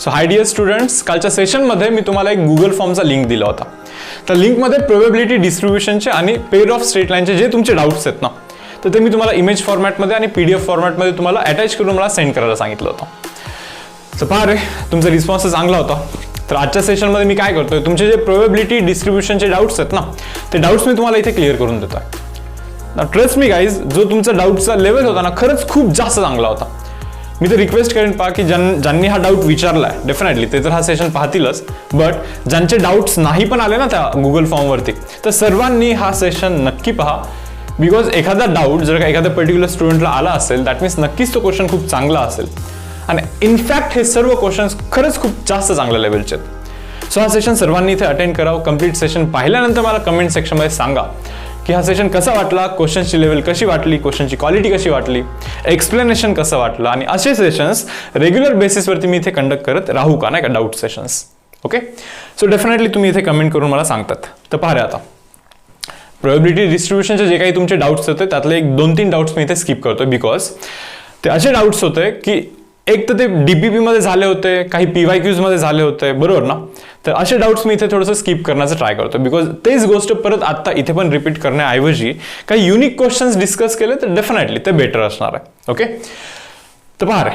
So hi dear students, कालच्या सेशनमध्ये मी तुम्हाला एक गुगल फॉर्मचा लिंक दिला होता. त्या लिंकमध्ये प्रोबॅबिलिटी डिस्ट्रीब्युशनचे आणि पेअर ऑफ स्ट्रेट लाईनचे जे तुमचे डाऊट्स आहेत ना, तर ते मी तुम्हाला इमेज फॉर्मॅटमध्ये आणि PDF फॉर्मॅटमध्ये तुम्हाला अटॅच करून मला सेंड करायला सांगितलं होतं. सो पहा रे, तुमचा रिस्पॉन्स चांगला होता. तर आजच्या सेशनमध्ये मी काय करतोय, तुमचे जे प्रोबॅबिलिटी डिस्ट्रीब्युशनचे डाऊट्स आहेत ना, ते डाऊट्स मी तुम्हाला इथे क्लिअर करून देतोय. ना ट्रस्ट मी गाईज, जो तुमचा डाऊटचा लेवल होता ना, खरंच खूप जास्त चांगला होता. मी तर रिक्वेस्ट करेन पहा की ज्यांनी हा डाऊट विचारलाय, डेफिनेटली ते तर हा सेशन पाहतीलच, बट ज्यांचे डाऊट्स नाही पण आले ना त्या गुगल फॉर्मवरती, तर सर्वांनी हा सेशन नक्की पहा. बिकॉज एखादा डाऊट जर का एखाद्या पर्टिक्युलर स्टुडंटला आला असेल, दॅट मीन्स नक्कीच तो क्वेश्चन खूप चांगला असेल. आणि इनफॅक्ट हे सर्व क्वेश्चन्स खरंच खूप जास्त चांगल्या लेवलचे आहेत. सो हा सेशन सर्वांनी इथे अटेंड करावं. कम्प्लीट सेशन पाहिल्यानंतर मला कमेंट सेक्शनमध्ये सांगा की हा सेशन कसा वाटला, क्वेश्चनची लेवल कशी वाटली, क्वेश्चनची क्वालिटी कशी वाटली, एक्सप्लेनेशन कसं वाटलं. आणि असे सेशन्स रेग्युलर बेसिसवरती मी इथे कंडक्ट करत राहू का, नाही का, doubt sessions. Okay, so definitely तुम्ही इथे कमेंट करून मला सांगतात. तर पहा रे, आता प्रोबॅबिलिटी डिस्ट्रीब्युशनचे जे काही तुमचे डाऊट्स होते त्यातले एक 2-3 डाऊट्स मी इथे स्किप करतोय. बिकॉज ते असे डाऊट्स होते की एक तर ते DPP मध्ये झाले होते, काही PYQs मध्ये झाले होते, बरोबर ना. तर असे डाऊट्स मी इथे थोडंसं स्किप करण्याचा ट्राय करतो. बिकॉज तेच गोष्ट परत आता इथे पण रिपीट करण्याऐवजी काही युनिक क्वेश्चन्स डिस्कस केले तर डेफिनेटली ते बेटर असणार आहे. ओके, तर पहा रे,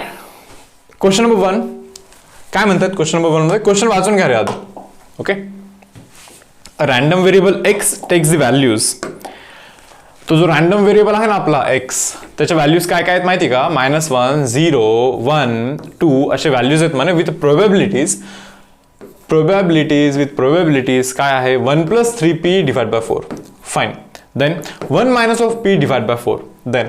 क्वेश्चन नंबर 1 काय म्हणतात. क्वेश्चन नंबर 1 मध्ये क्वेश्चन वाचून घ्या रे आधी. Okay, a random variable x takes the values. तो जो रॅन्डम व्हेरिएबल आहे ना आपला x, त्याच्या व्हॅल्यूज काय काय आहेत माहिती का. -1, 0, 1, 2 असे व्हॅल्यूज आहेत म्हणे विथ प्रोबॅबिलिटीज. प्रोबॅबिलिटीज काय आहे, 1 + 3p / 4. Fine. Then 1 - p / 4. Then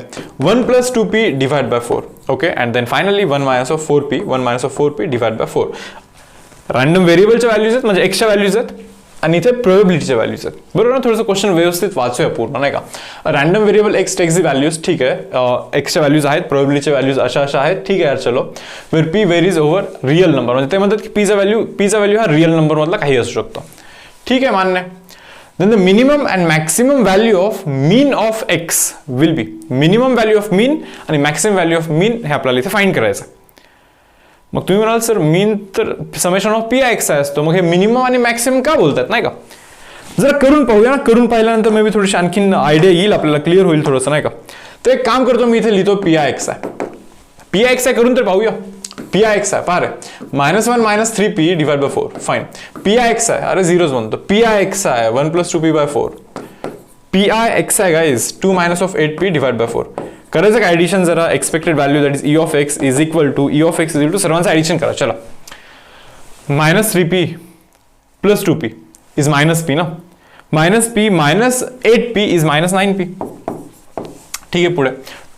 1 + 2p / 4. Okay, and then finally 1 - 4p, 1 - 4p / 4. Random व्हेरिएबलच्या व्हॅल्यूज आहेत, म्हणजे एक्सच्या व्हॅल्यूज आहेत आणि इथे प्रोबॅबिलिटीच्या व्हॅल्यूज आहेत. बरोबर ना. थोडंसं क्वेश्चन व्यवस्थित वाचूया पूर्ण, नाही का. Random variable x takes the values. ठीक आहे, एक्सच्या व्हॅल्यूज आहेत, प्रोबॅबिलिटीच्या व्हॅल्यूज अशा आहेत. ठीक आहे यार, चलो. वेर p varies over real number, म्हणजे ते म्हणतात की पीचा व्हॅल्यू हा रिअल नंबर मधला काही असू शकतो. ठीक आहे, मान्य. Then the minimum and maximum value of mean of x will be. Minimum value of mean आणि मॅक्सिमम व्हॅल्यू ऑफ मीन हे आपल्याला इथे फाइंड करायचं. मग तुम्ही म्हणाल सर मीन तर समेशन ऑफ pix असतो, मग हे मिनिमम आणि मॅक्सिमम का बोलतात, नाही का. जरा करून पाहूया ना. करून पाहिल्यानंतर मे बी थोडीशी आणखीन आयडिया येईल आपल्याला, क्लिअर होईल थोडंसं, नाही का. तर एक काम करतो मी, इथे लिहितो pix आहे. करून तर पाहूया. pix आहे, पहा रे. -1 - 3p / 4. फाईन. pix आहे, अरे झिरोज म्हणतो. pix आहे 1 + 2p / 4. pix आहे गाईज 2 - 8p / 4. करायचं का ऍडिशन जरा. Expected value that is e(x) is equal to सर्वांचं ऍडिशन करा. चला. -3p + 2p इज -p ना. -p - 8p is -9p. ठीक आहे, पुढे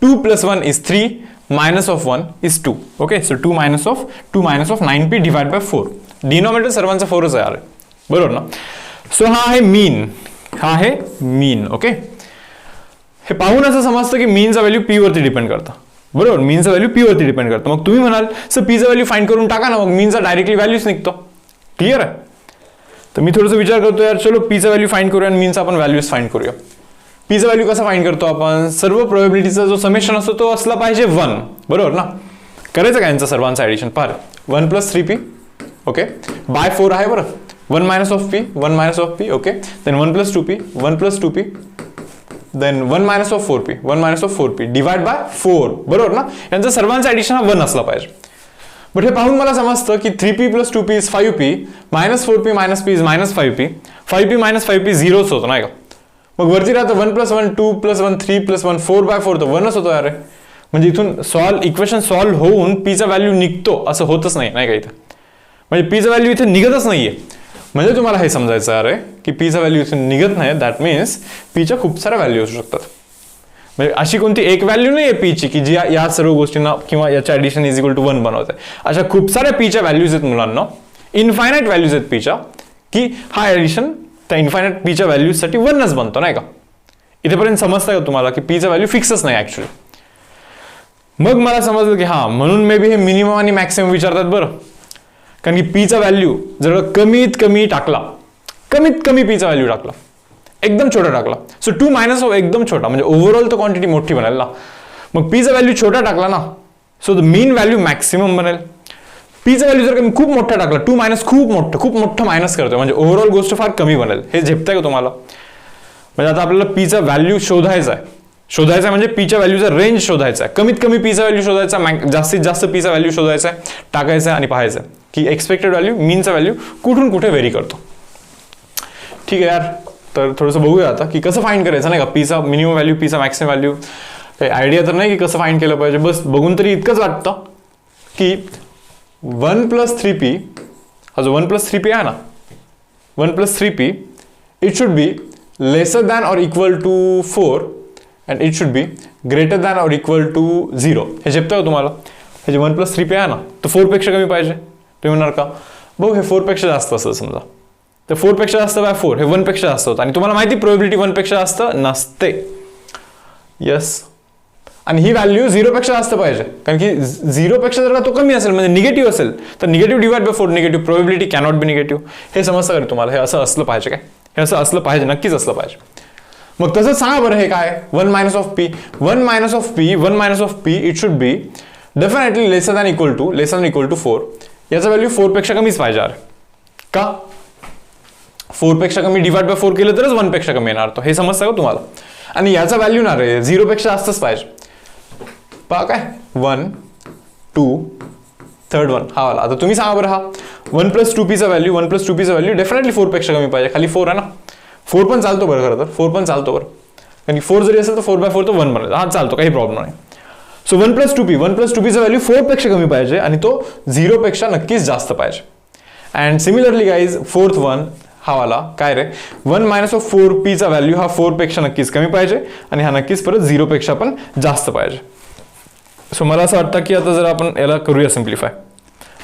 2 + 1 is 3 -1 is 2. Okay, so 2 - 9p / 4. Denominator सर्वांचा 4च आहे, बरोबर ना. सो हा आहे मीन. ओके, हे पाहून असं समजतं की मीनचा व्हॅल्यू p वरती डिपेंड करतं, बरोबर. मीनचा व्हॅल्यू p वरती डिपेंड करतं. मग तुम्ही म्हणाल सर p चा व्हॅल्यू फाइंड करून टाका ना, मग मीनचा डायरेक्टली व्हॅल्यूच निघतो. क्लिअर आहे. तर मी थोडंसं विचार करतो यार, चलो p चा व्हॅल्यू फाइंड करूया आणि मीनचा आपण व्हॅल्यूज फाइंड करूया. p चा व्हॅल्यू कसा फाइंड करतो आपण. सर्व प्रोबॅबिलिटीचा जो समेशन असतो तो असला पाहिजे 1, बरोबर ना. करायचं का यांचं सर्वांचं ऍडिशन. पहा 1 + 3p. ओके, बाय 4 आहे बरं. 1 - p. Okay, then 1 + 2p, 1 + 2p. Then 1 - 4p, 1 - 4p / 4, बरोबर ना. यांचं सर्वांचं ऍडिशन हा 1 असला पाहिजे. बट हे पाहून मला समजतं की 3p + 2p is 5p, -4p - p is -5p, 5p - 5p 0च होतो, नाही का. मग वरती राहतं 1 + 1, 2 + 1, 3 + 1, 4/4 तर 1च होतो यार. म्हणजे इथून इक्वेशन सॉल्व्ह होऊन p चा व्हॅल्यू निघतो असं होतच नाही, नाही का इथं. म्हणजे p चा व्हॅल्यू इथे निघतच नाहीये. म्हणजे तुम्हाला हे समजायचं आहे की p चा व्हॅल्यू इथून निघत नाही. दॅट मीन्स p च्या खूप साऱ्या व्हॅल्यू असू शकतात. म्हणजे अशी कोणती एक व्हॅल्यू नाही आहे p ची की जी या सर्व गोष्टींना किंवा याच्या ऍडिशन इज इक्वल टू 1 बनवते. अशा खूप साऱ्या p च्या व्हॅल्यूज आहेत मुलांना, इनफायनाइट व्हॅल्यूज आहेत p च्या, की हा ऍडिशन त्या इनफायनाइट p च्या व्हॅल्यूजसाठी 1च बनतो, नाही का. इथेपर्यंत समजतं का तुम्हाला की p चा व्हॅल्यू फिक्सच नाही ऍक्च्युअली. मग मला समजलं की हा म्हणून मे बी हे मिनिमम आणि मॅक्सिमम विचारतात, बरं. कारण की p चा व्हॅल्यू जर कमीत कमी p चा व्हॅल्यू टाकला, एकदम छोटा टाकला, सो 2 - एकदम छोटा, म्हणजे ओव्हरऑल तो क्वांटिटी मोठी बनेल ना. मग p चा व्हॅल्यू छोटा टाकला ना, so the mean value maximum बनेल. पीचा व्हॅल्यू जर मी खूप मोठा टाकला, 2 मायनस खूप मोठं मायनस करतोय, म्हणजे ओव्हरऑल गोष्ट फार कमी बनेल. हे झेपतंय का तुम्हाला? म्हणजे आता आपल्याला पीचा व्हॅल्यू शोधायचा आहे म्हणजे पीच्या व्हॅल्यूचा रेंज शोधायचा आहे. कमीत कमी पीचा व्हॅल्यू शोधायचा, जास्तीत जास्त पीचा व्हॅल्यू शोधायचा आहे, टाकायचा आहे आणि पाहायचं की एक्सपेक्टेड व्हॅल्यू, मीनचा व्हॅल्यू कुठून कुठे व्हेरी करतो. ठीक आहे यार, तर थोडंसं बघूया आता की कसं फाइंड करायचं नाही का, पीचा मिनिमम व्हॅल्यू, पीचा मॅक्सिमम व्हॅल्यू. काही आयडिया तर नाही की कसं फाइंड केलं पाहिजे, बस बघून तरी इतकंच वाटतं की 1 + 3p, हा जो 1 + 3p आहे ना, 1 + 3p, it should be lesser than or equal to 4 and it should be greater than or equal to 0. हे झेपतं का तुम्हाला? हे जे 1 + 3p आहे ना, तो 4 पेक्षा कमी पाहिजे. तुम्ही म्हणणार का? भाऊ हे 4 पेक्षा जास्त असतं समजा, तर 4 पेक्षा जास्त बाय 4 हे 1 पेक्षा जास्त होतं, आणि तुम्हाला माहिती प्रोबॅबिलिटी 1 पेक्षा जास्त नसते. यस, आणि ही व्हॅल्यू 0 पेक्षा जास्त पाहिजे, कारण की 0 पेक्षा जर का तो कमी असेल म्हणजे निगेटिव्ह असेल तर negative divide by 4 negative, probability cannot be negative. हे समजतं का तुम्हाला? हे असं असलं पाहिजे काय? हे असं असलं पाहिजे, नक्कीच असलं पाहिजे. मग तसं सांगा बरं, हे काय 1 - of p, 1 - of p, 1 - of p, it should be definitely lesser than equal to 4. याचा व्हॅल्यू 4 पेक्षा कमीच पाहिजे. अरे का? 4 पेक्षा कमी डिवाइड बाय 4 केलं तरच 1 पेक्षा कमी येणार. तो हे समजतं का तुम्हाला? आणि याचा व्हॅल्यू ना रे 0 पेक्षा जास्तच पाहिजे. पहा काय 1 2 3rd 1 हा वाला. आता तुम्ही सांगा बरं, हा 1 + 2p चा व्हॅल्यू, 1 + 2p चा व्हॅल्यू डेफिनेटली 4 पेक्षा कमी पाहिजे. खाली 4 आहे ना, 4 पण चालतो बरं, खरं तर 4 पण चालतो बरं, कारण की 4 जरी असेल तर 4/4 तो 1 बनेल. हा चालतो, काही प्रॉब्लेम नाही. सो 1 + 2p चा व्हॅल्यू 4 पेक्षा कमी पाहिजे आणि तो 0 पेक्षा नक्कीच जास्त पाहिजे. अँड सिमिलरली गाईज 4th 1 हा वाला काय रे 1 - of 4p चा व्हॅल्यू हा 4 पेक्षा नक्कीच कमी पाहिजे आणि हा नक्कीच परत 0 पेक्षा पण जास्त पाहिजे. सो मला असं वाटतं की आता जर आपण याला करूया सिम्प्लिफाय,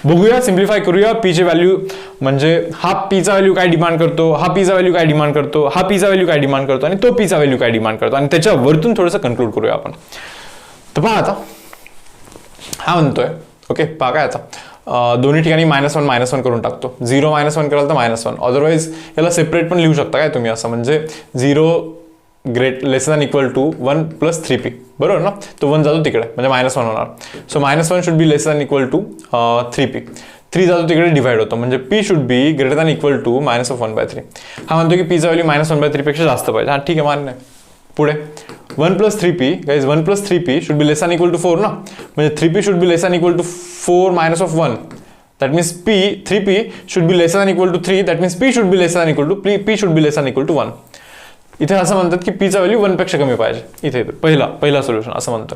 बघूया सिम्प्लिफाय करूया. पीचे व्हॅल्यू म्हणजे हा पीचा व्हॅल्यू काय डिमांड करतो, हा पीचा व्हॅल्यू काय डिमांड करतो, हा पीचा व्हॅल्यू काय डिमांड करतो आणि तो पीचा व्हॅल्यू काय डिमांड करतो, आणि त्याच्यावरतून थोडंसं कन्क्लूड करूया आपण. तर पहा आता हा म्हणतोय, ओके पहा काय आता दोन्ही ठिकाणी -1 करून टाकतो. 0 - 1 कराल तर -1, अदरवाईज याला सेपरेट पण लिहू शकता काय तुम्ही असं, म्हणजे 0 laser than equal to 1 + 3p, बरोबर ना. तो 1 जातो तिकडे म्हणजे -1 होणार. So -1 should be lesser than equal to 3p. 3 जातो तिकडे डिवाइड होतो, म्हणजे p should be greater than equal to -1/3. हा म्हणतो की p चा व्हॅल्यू -1/3 पेक्षा जास्त पाहिजे. हा ठीक आहे, मान्य आहे. पुढे 1 + 3p guys, 1 + 3p should be lesser than equal to 4 ना, म्हणजे 3p should be lesser than equal to 4 - 1. That means 3p should be lesser than equal to 3. That means p should be lesser than equal to p should be lesser than equal to 1. इथे असं म्हणतात की p चा value 1 पेक्षा कमी पाहिजे. इथे पहिला सोल्युशन असं म्हणतं.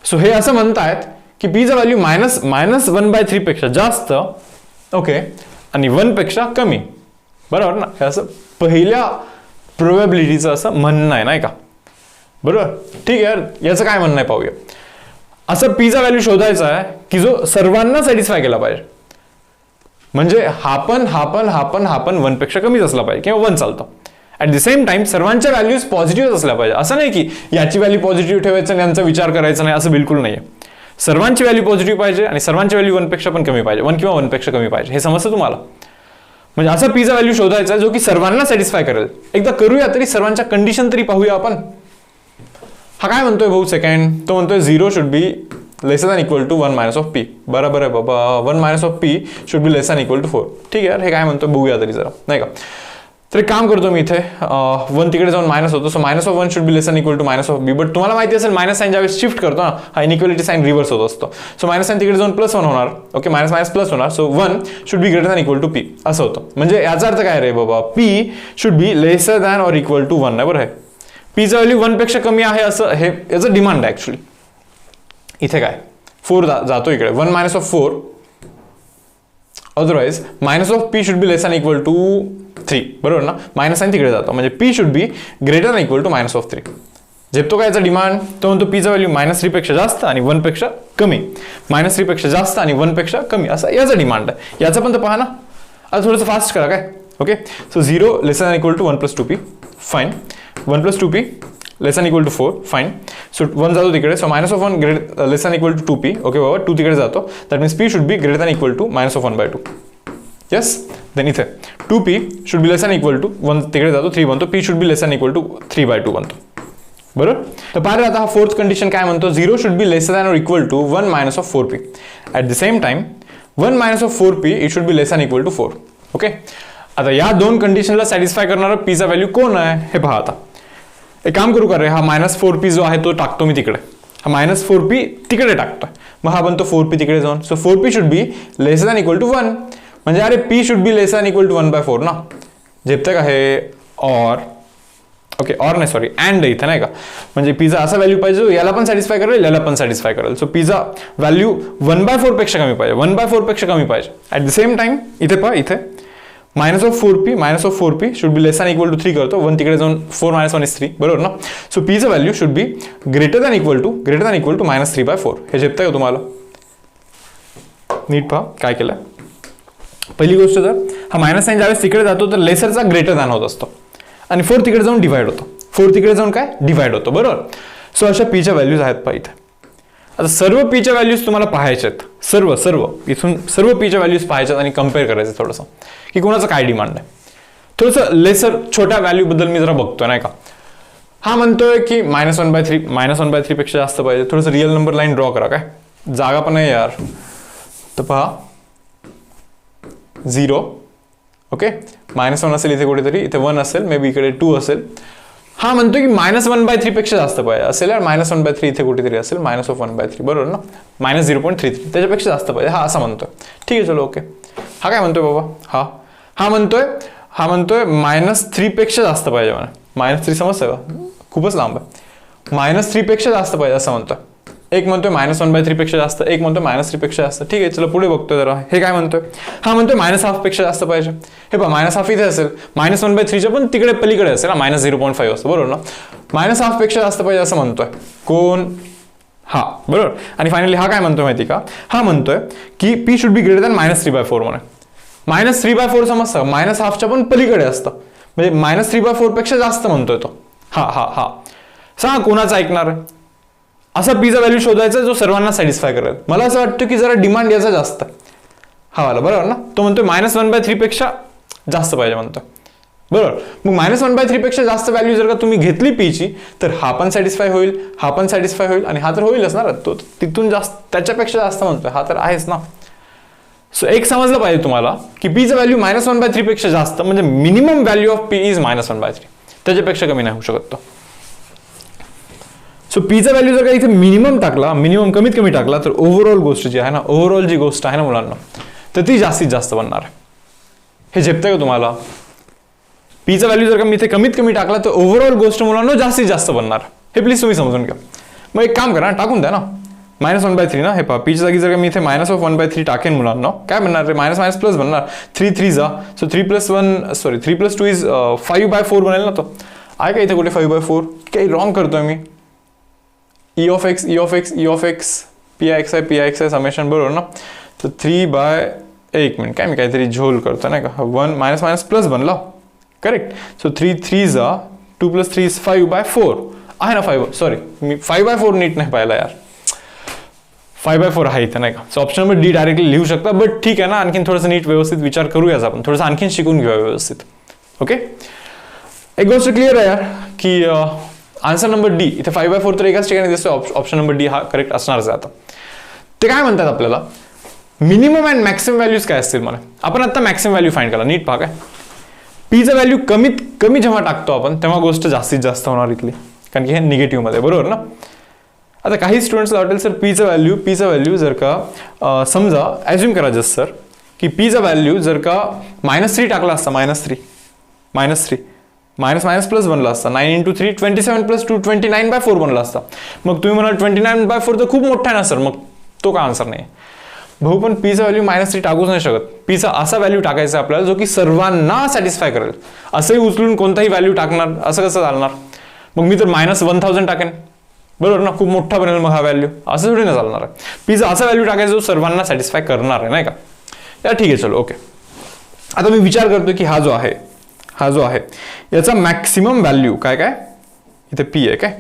सो हे असं म्हणतायत की p चा व्हॅल्यू -1/3 पेक्षा जास्त, ओके, आणि 1 पेक्षा कमी, बरोबर ना. हे असं पहिल्या प्रोबॅबिलिटीचं असं म्हणणं आहे, नाही का? बरोबर, ठीक आहे. याचं काय म्हणणं आहे पाहूया. असं p चा व्हॅल्यू शोधायचा आहे की जो सर्वांना सॅटिस्फाय केला पाहिजे, म्हणजे हा पण 1 पेक्षा कमीच असला पाहिजे किंवा 1 चालतं. ॲट द सेम टाइम सर्वांच्या व्हॅल्यूज पॉझिटिव्ह असल्या पाहिजे. असं नाही की याची व्हॅल्यू पॉझिटिव्ह ठेवायचं आणि यांचा विचार करायचा नाही, असं बिलकुल नाही आहे. सर्वांची व्हॅल्यू पॉझिटिव्ह पाहिजे आणि सर्वांची व्हॅल्यू 1 पेक्षा पण कमी पाहिजे, 1 किंवा 1 पेक्षा कमी पाहिजे. हे समजतं तुम्हाला? म्हणजे असा p चा व्हॅल्यू शोधायचा जो की सर्वांना सॅटिस्फाय करेल. एकदा करूया तरी, सर्वांच्या कंडिशन तरी पाहूया आपण. हा काय म्हणतोय भाऊ सेकंड, तो म्हणतोय 0 should be lesser than equal to 1 - of p. बरोबर आहे बाबा, 1 - of p should be lesser than equal to 4. ठीक आहे, हे काय म्हणतोय बघूया तरी जरा, नाही का. तर एक काम करतो मी, इथे 1 तिकडे जाऊन मायनस होतो. So -1 should be lesser than equal to -of b. But तुम्हाला माहिती असेल मायनस साईन ज्यावेळेस शिफ्ट करतो ना, हा इनइक्वालिटी साईन रिव्हर्स होत असतो. सो मायनस साईन तिकडे जाऊन +1 होणार, ओके, मायनस प्लस होणार. So 1 should be greater than equal to p असं होतं. म्हणजे याचा अर्थ काय रे बाबा, p should be lesser than or equal to 1 आहे, बरोबर आहे. p चा व्हॅल्यू 1 पेक्षा कमी आहे असं हे याचं डिमांड आहे ऍक्च्युली. इथे काय 4 जातो इकडे, 1 - of 4, otherwise -of p should be less than equal to 3, बरोबर ना. मायनस साईन तिकडे जातो, म्हणजे p should be greater than equal to -of 3. झेपतो का याचा डिमांड? तो म्हणतो p चा व्हॅल्यू -3 पेक्षा जास्त आणि 1 पेक्षा कमी, -3 पेक्षा जास्त आणि 1 पेक्षा कमी, असं याचा डिमांड आहे. याचं पण तर पहा ना. आता थोडंसं फास्ट करा काय, okay. So 0 less than equal to 1 + 2p, fine. 1 + 2p less than equal to 4, fine. So 1 जातो तिकडे, so -of 1 less than equal to 2p, okay बाबा, 2 तिकडे जातो. That means p should be greater than equal to -of 1/2. Yes, then इथे 2p should be less than equal to 1 तिकडे जातो, 3 बनतो. p should be less than equal to 3/2 बनतो, बरोबर. तर पाहिलं आता हा 4th कंडिशन काय म्हणतो, 0 should be less than or equal to 1 - of 4p. At the same time 1 minus of 4p it should be less than equal to 4. Okay, आता या दोन कंडिशनला सॅटिस्फाय करणारा पीचा व्हॅल्यू कोण आहे हे पहा. आता एक काम करू का रे, हा -4p जो आहे तो टाकतो मी तिकडे, हा -4p तिकडे टाकतोय, मग हा बनतो 4p तिकडे जाऊन. So 4p should be less than equal to 1. म्हणजे अरे p should be less than equal to 1/4 ना. झेपतं का हे? ऑर ओके, ऑर नाही सॉरी अँड इथं नाही का, म्हणजे पिझा असा व्हॅल्यू पाहिजे याला पण सॅटिस्फाय करेल याला पण सॅटिस्फाय करेल. सो पिझा व्हॅल्यू 1/4 पेक्षा कमी पाहिजे, 1/4 पेक्षा कमी पाहिजे. ॲट द सेम टाइम इथे पहा, इथे -4p should be less than equal to 3 करतो, 1 तिकडे जाऊन 4 - 1 is 3, बरोबर ना. So pizza value should be greater than equal to -3/4. हे झेपतंय का तुम्हाला? नीट पहा काय केलं. पहिली गोष्ट, जर हा मायनस साईन ज्यावेळेस तिकडे जातो तर लेसरचा ग्रेटर दॅन होत असतो आणि 4 तिकडे जाऊन डिवाइड होतो, 4 तिकडे जाऊन काय डिवाइड होतो, बरोबर. सो अशा पीच्या व्हॅल्यूज आहेत पहा इथे. आता सर्व पीच्या व्हॅल्यूज तुम्हाला पाहायचे आहेत, सर्व इथून सर्व पीच्या व्हॅल्यूज पाहायच्यात आणि कम्पेअर करायचं थोडंसं की कोणाचं काय डिमांड आहे. थोडंसं लेसर छोट्या व्हॅल्यूबद्दल मी जरा बघतोय नाही का. हा म्हणतोय की -1/3 पेक्षा जास्त पाहिजे. थोडंसं रिअल नंबर लाईन ड्रॉ करा, काय जागा पण आहे यार. तर पहा 0, ओके, -1 असेल इथे कुठेतरी, इथे 1 असेल, मे बी इकडे 2 असेल. हा म्हणतोय की -1/3 पेक्षा जास्त पाहिजे असेल यार, -1/3 इथे कुठेतरी असेल, -1/3 बरोबर ना, -0.33 त्याच्यापेक्षा जास्त पाहिजे, हा असा म्हणतोय. ठीक आहे चलो ओके. हा काय म्हणतोय बाबा, हा म्हणतोय -3 पेक्षा जास्त पाहिजे मला. -3 समजतं का, खूपच लांब आहे. -3 पेक्षा जास्त पाहिजे असं म्हणतोय. एक म्हणतोय -1/3 पेक्षा जास्त, एक म्हणतोय -3 पेक्षा जास्त. ठीक आहे चलो पुढे बघतोय जरा. हे काय म्हणतोय, हा म्हणतोय -1/2 पेक्षा जास्त पाहिजे. हे पहा -1/2 इथे असेल, -1/3 पण तिकडे पलीकडे असेल, -0.5 असतं, बरोबर ना. -1/2 पेक्षा जास्त पाहिजे असं म्हणतोय कोण, हा बरोबर. आणि फायनली हा काय म्हणतोय माहिती का, हा म्हणतोय की p should be greater than -3/4 म्हणून. -3/4 समजतं, -1/2च्या पण पलीकडे असतं, म्हणजे -3/4 पेक्षा जास्त म्हणतोय तो. हा सांगा कोणाचं ऐकणार आहे. असा पीचा व्हॅल्यू शोधायचा जो सर्वांना सॅटिस्फाय करेल. मला असं वाटतं की जरा डिमांड याचा जास्त आहे, हा वाला बरोबर ना. तो म्हणतोय -1/3 पेक्षा जास्त पाहिजे म्हणतोय, बरोबर. मग -1/3 पेक्षा जास्त व्हॅल्यू जर का तुम्ही घेतली पीची तर हा पण सॅटिस्फाय होईल, हा पण सॅटिस्फाय होईल आणि हा तर होईलच ना. तो तिथून जास्त त्याच्यापेक्षा जास्त म्हणतोय, हा तर आहेच ना. सो एक समजलं पाहिजे तुम्हाला की पीचं व्हॅल्यू -1/3 पेक्षा जास्त म्हणजे minimum value of P is -1/3, त्याच्यापेक्षा कमी नाही होऊ शकत तो. सो पीचा व्हॅल्यू जर का इथे मिनिमम टाकला, मिनिमम कमीत कमी टाकला तर ओव्हरऑल गोष्ट जी आहे ना, ओव्हरऑल जी गोष्ट आहे ना मुलांना, तर ती जास्तीत जास्त बनणार आहे. हे झेपतंय का तुम्हाला? पीचा व्हॅल्यू जर का मी इथे कमीत कमी टाकला तर ओव्हरऑल गोष्ट मुलांना जास्तीत जास्त बनणार. हे प्लीज तुम्ही समजून घ्या. मग एक काम करा, टाकून द्या ना -1/3 ना. हे पहा पीच्या जागी जर का मी इथे -1/3 टाकेन मुलांना, काय बनणार रे, मायनस प्लस बनणार. 3 3 जा, सो 3 + 2 इज 5/4 बनेल ना. तो आहे का इथे कुठे 5/4? काही रॉंग करतोय मी. e of x pix आहे समेशन, बरोबर ना. तर 3/1 मिनिट काय मी काहीतरी झोल करतो नाही का, 1 मायनस प्लस बनला, करेक्ट. सो 3 3 जा, 2 + 3 इज 5/4 आहे ना. 5 सॉरी मी 5/4 नीट नाही पाहिला यार, 5/4 आहे इथे नाही का. So option number D directly लिहू शकता, बट ठीक आहे ना, आणखीन थोडंसं नीट व्यवस्थित विचार करूयाच आपण, थोडंसं आणखीन शिकून घेऊया व्यवस्थित. ओके, एक गोष्ट क्लिअर आहे यार की आन्सर नंबर डी इथे 5/4 तर एकाच ठिकाणी दिसतोय, ऑप्शन नंबर डी हा करेक्ट असणारच आहे. आता ते काय म्हणतात आपल्याला, मिनिमम अँड मॅक्सिमम व्हॅल्यूज काय असतील मला. आपण आता मॅक्सिमम व्हॅल्यू फाइंड करा. नीट पहा काय, पीचा व्हॅल्यू कमीत कमी जेव्हा टाकतो आपण तेव्हा गोष्ट जास्तीत जास्त होणार इथली, कारण की हे निगेटिव्ह मध्ये, बरोबर ना. आता काही स्टुडंट्सला वाटेल सर पीचा व्हॅल्यू जर का समजा ॲज्युम करा जस्ट सर की पीचा व्हॅल्यू जर का -3 टाकला असता, -3 मायनस प्लस बनला असता, 9 × 3 27 + 2 29/4 बनला असता. मग तुम्ही म्हणाल 29/4 तर खूप मोठा आहे ना सर, मग तो का आन्सर नाही. भाऊ पण पीचा व्हॅल्यू -3 टाकूच नाही शकत. पीचा असा व्हॅल्यू टाकायचा आपल्याला जो की सर्वांना सॅटिस्फाय करेल. असंही उचलून कोणताही व्हॅल्यू टाकणार असं कसं चालणार. मग मी तर -1000 टाकेन, बरोबर ना, खूप मोठा बनेल मग हा व्हॅल्यू, असं थोडी ना चालणार आहे. पीचा असा व्हॅल्यू टाकायचा जो सर्वांना सॅटिस्फाय करणार आहे नाही का. या ठीक आहे चलो ओके. आता मी विचार करतो की हा जो आहे याचा मॅक्सिमम व्हॅल्यू काय इथे पी आहे काय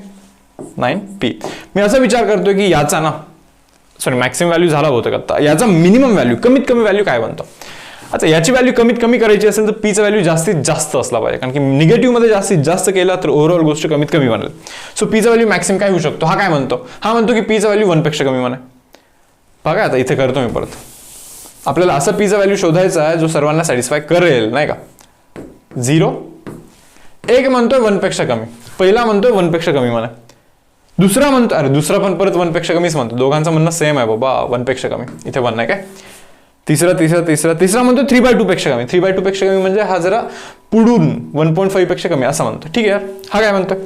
9p. मी असा विचार करतोय की याचा ना सॉरी मॅक्सिमम व्हॅल्यू झाला होतं का, याचा मिनिमम व्हॅल्यू कमीत कमी व्हॅल्यू काय बनतो. आता याची व्हॅल्यू कमीत कमी करायची असेल तर पीचा व्हॅल्यू जास्तीत जास्त असला पाहिजे, कारण की निगेटिव्ह मध्ये जास्तीत जास्त केला तर ओव्हरऑल गोष्ट कमीत कमी बनेल. सो पीचा व्हॅल्यू मॅक्सिमम काय होऊ शकतो. हा म्हणतो की पीचा व्हॅल्यू 1 पेक्षा कमी बने. बघा आता इथे करतो मी परत आपल्याला असा पीचा व्हॅल्यू शोधायचा आहे जो सर्वांना सॅटिस्फाय करेल, नाही का. 0 एक म्हणतोय 1 पेक्षा कमी, पहिला म्हणतोय 1 पेक्षा कमी म्हणा, दुसरा म्हणतो, अरे दुसरा पण परत 1 पेक्षा कमीच म्हणतो, दोघांचं म्हणणं सेम आहे बाबा, 1 पेक्षा कमी, इथे 1 नाही काय. तिसरा म्हणतो 3/2 पेक्षा कमी, 3/2 पेक्षा कमी म्हणजे हा जरा पुढून 1.5 पेक्षा कमी असं म्हणतो. ठीक आहे यार, हा काय म्हणतोय,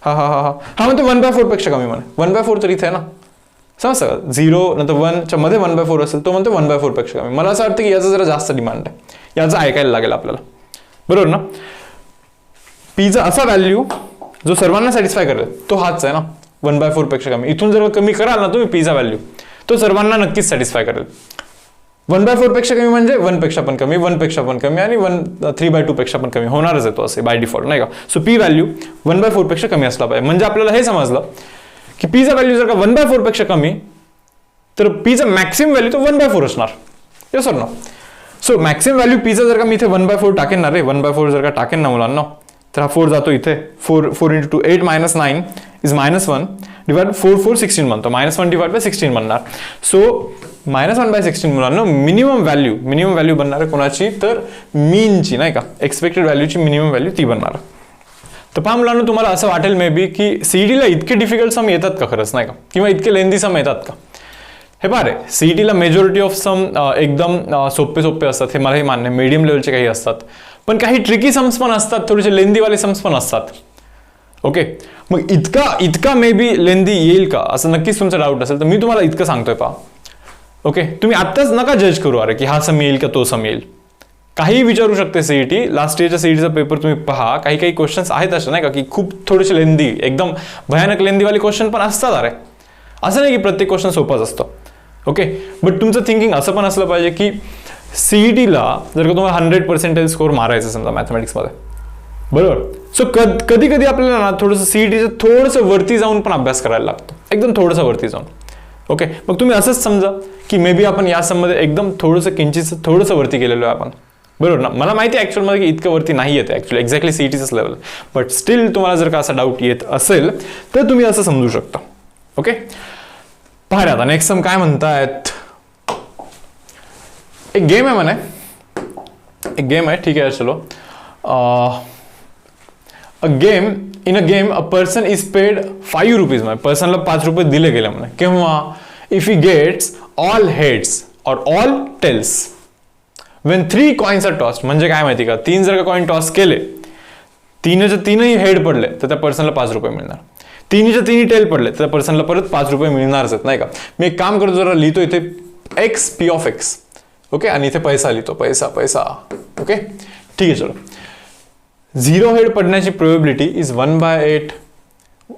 हा म्हणतो 1/4 पेक्षा कमी म्हणा. 1/4 तर इथे आहे ना, समजतं का. 0 नंतर 1च्या मध्ये 1/4 असेल, तो म्हणतो 1/4 पेक्षा कमी. मला असं वाटतं की याचा जरा जास्त डिमांड आहे, याचं ऐकायला लागेल आपल्याला, बरोबर ना. पीचा असा व्हॅल्यू जो सर्वांना सॅटिस्फाय करेल तो हाच आहे ना, 1/4 पेक्षा कमी. इथून जर कमी कराल ना तुम्ही पीचा व्हॅल्यू, तो सर्वांना नक्कीच सॅटिस्फाय करेल. 1/4 पेक्षा कमी म्हणजे 1 पेक्षा पण कमी, 1 पेक्षा पण कमी आणि 3/2 पेक्षा पण कमी होणारच आहे तो असे बाय डिफॉल्ट, नाही का. सो पी व्हॅल्यू 1/4 पेक्षा कमी असला पाहिजे. म्हणजे आपल्याला हे समजलं की पीचा व्हॅल्यू जर का 1/4 पेक्षा कमी, तर पीचा मॅक्सिमम व्हॅल्यू तो 1/4 असणार. येस और नो. सो मॅक्सिमम व्हॅल्यू पीचा जर का मी इथे 1/4 टाकेन ना रे, 1/4 जर का टाकेन ना मुलांना, तर हा 4 जातो इथे, 4 into 2 8 - 9 is -1 डिवाइड 4 16 म्हणतो, -1 डिवाइड बाय 16 बनणार. सो -1/16 मुलांना मिनिमम व्हॅल्यू बनणार आहे कोणाची, तर मीनची, नाही का, एक्सपेक्टेड व्हॅल्यूची मिनिमम व्हॅल्यू ती बनणार. तर पहा मुलांना, तुम्हाला असं वाटेल मे बी की सीईटीला इतके डिफिकल्ट सम येतात का खरंच, नाही का, किंवा इतके लेंदी सम येतात का. हे पहा रे, सीईटीला मेजॉरिटी ऑफ सम एकदम सोपे असतात, हे मलाही मान्य, मीडियम लेवलचे काही असतात, पण काही ट्रिकी समस पण असतात, थोडेसे लेंदीवाले सम्स पण असतात. ओके, मग इतका मे बी लेंदी येईल का असं नक्कीच तुमचा डाऊट असेल, तर मी तुम्हाला इतकं सांगतोय पहा. ओके, तुम्ही आत्ताच नका जज करू अरे की हा सम येईल का तो सम येईल, काही विचारू शकते सीईटी. लास्ट इयरच्या सीईटीचा पेपर तुम्ही पहा, काही क्वेश्चन्स आहेत असे, नाही का, की खूप थोडेसे लेंदी, एकदम भयानक लेंदीवाले क्वेश्चन पण असतात. अरे असं नाही की प्रत्येक क्वेश्चन सोपाच असतो. ओके, बट तुमचं थिंकिंग असं पण असलं पाहिजे की सीईटीला जर का तुम्हाला 100% स्कोर मारायचं समजा मॅथमॅटिक्समध्ये, बरोबर. सो कधी आपल्याला ना थोडंसं सीईटीचं थोडंसं वरती जाऊन पण अभ्यास करायला लागतो, एकदम थोडंसं वरती जाऊन. ओके, मग तुम्ही असंच समजा की मे बी आपण या सममध्ये एकदम थोडंसं वरती गेलेलो आहे आपण, बरोबर ना. मला माहिती आहे ॲक्च्युअलमध्ये की इतकं वरती नाही येते ॲक्च्युअली, एक्झॅक्टली सीईटीचंच लेवल, बट स्टील तुम्हाला जर का असा डाऊट येत असेल तर तुम्ही असं समजू शकता. ओके, पहा आता नेक्स्ट सम काय म्हणतायत. एक गेम आहे म्हणे, एक गेम आहे, ठीक आहे चलो. In a game a person is paid 5 rupees, म्हणजे पर्सनला 5 रुपये दिले गेले म्हणे. केव्हा, if he gets all heads or all tails when 3 coins are tossed. म्हणजे काय माहिती का, 3 जर का कॉइन टॉस केले, 3ही हेड पडले तर त्या पर्सनला 5 रुपये मिळणार, 3ही टेल पडले तर त्या पर्सनला परत 5 रुपये मिळणारच आहेत, नाही का. मी एक काम करतो, जरा लिहितो इथे x P of x. Okay, आणि इथे पैसा लिहितो, पैसा. ओके, ठीक आहे चलो. 0 हेड पडण्याची प्रोबेबिलिटी इज 1/8,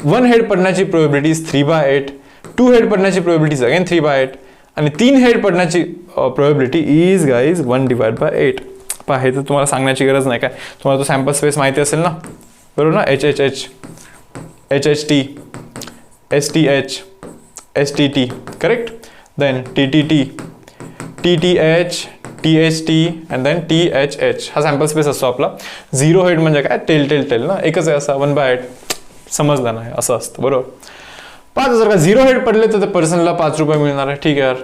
1 हेड पडण्याची प्रोबेबिलिटी इज 3/8, 2 हेड पडण्याची प्रोबेबिलिटी इज अगेन 3/8, आणि 3 हेड पडण्याची प्रोबेबिलिटी इज गाईज 1/8. पहा, हे तर तुम्हाला सांगण्याची गरज नाही काय, तुम्हाला तो सॅम्पल स्पेस माहिती असेल ना, बरोबर ना. HHH, HHT, STH, STT, correct. Then TTT, TTH, THT and then THH. हा सॅम्पल स्पेस असतो आपला. 0 हेड म्हणजे काय, टेल ना, एकच आहे असा, 1/8. समजलं ना, असं असतं, बरोबर. 5 जर का 0 हेड पडले तर त्या पर्सनला 5 रुपये मिळणार आहे, ठीक आहे यार.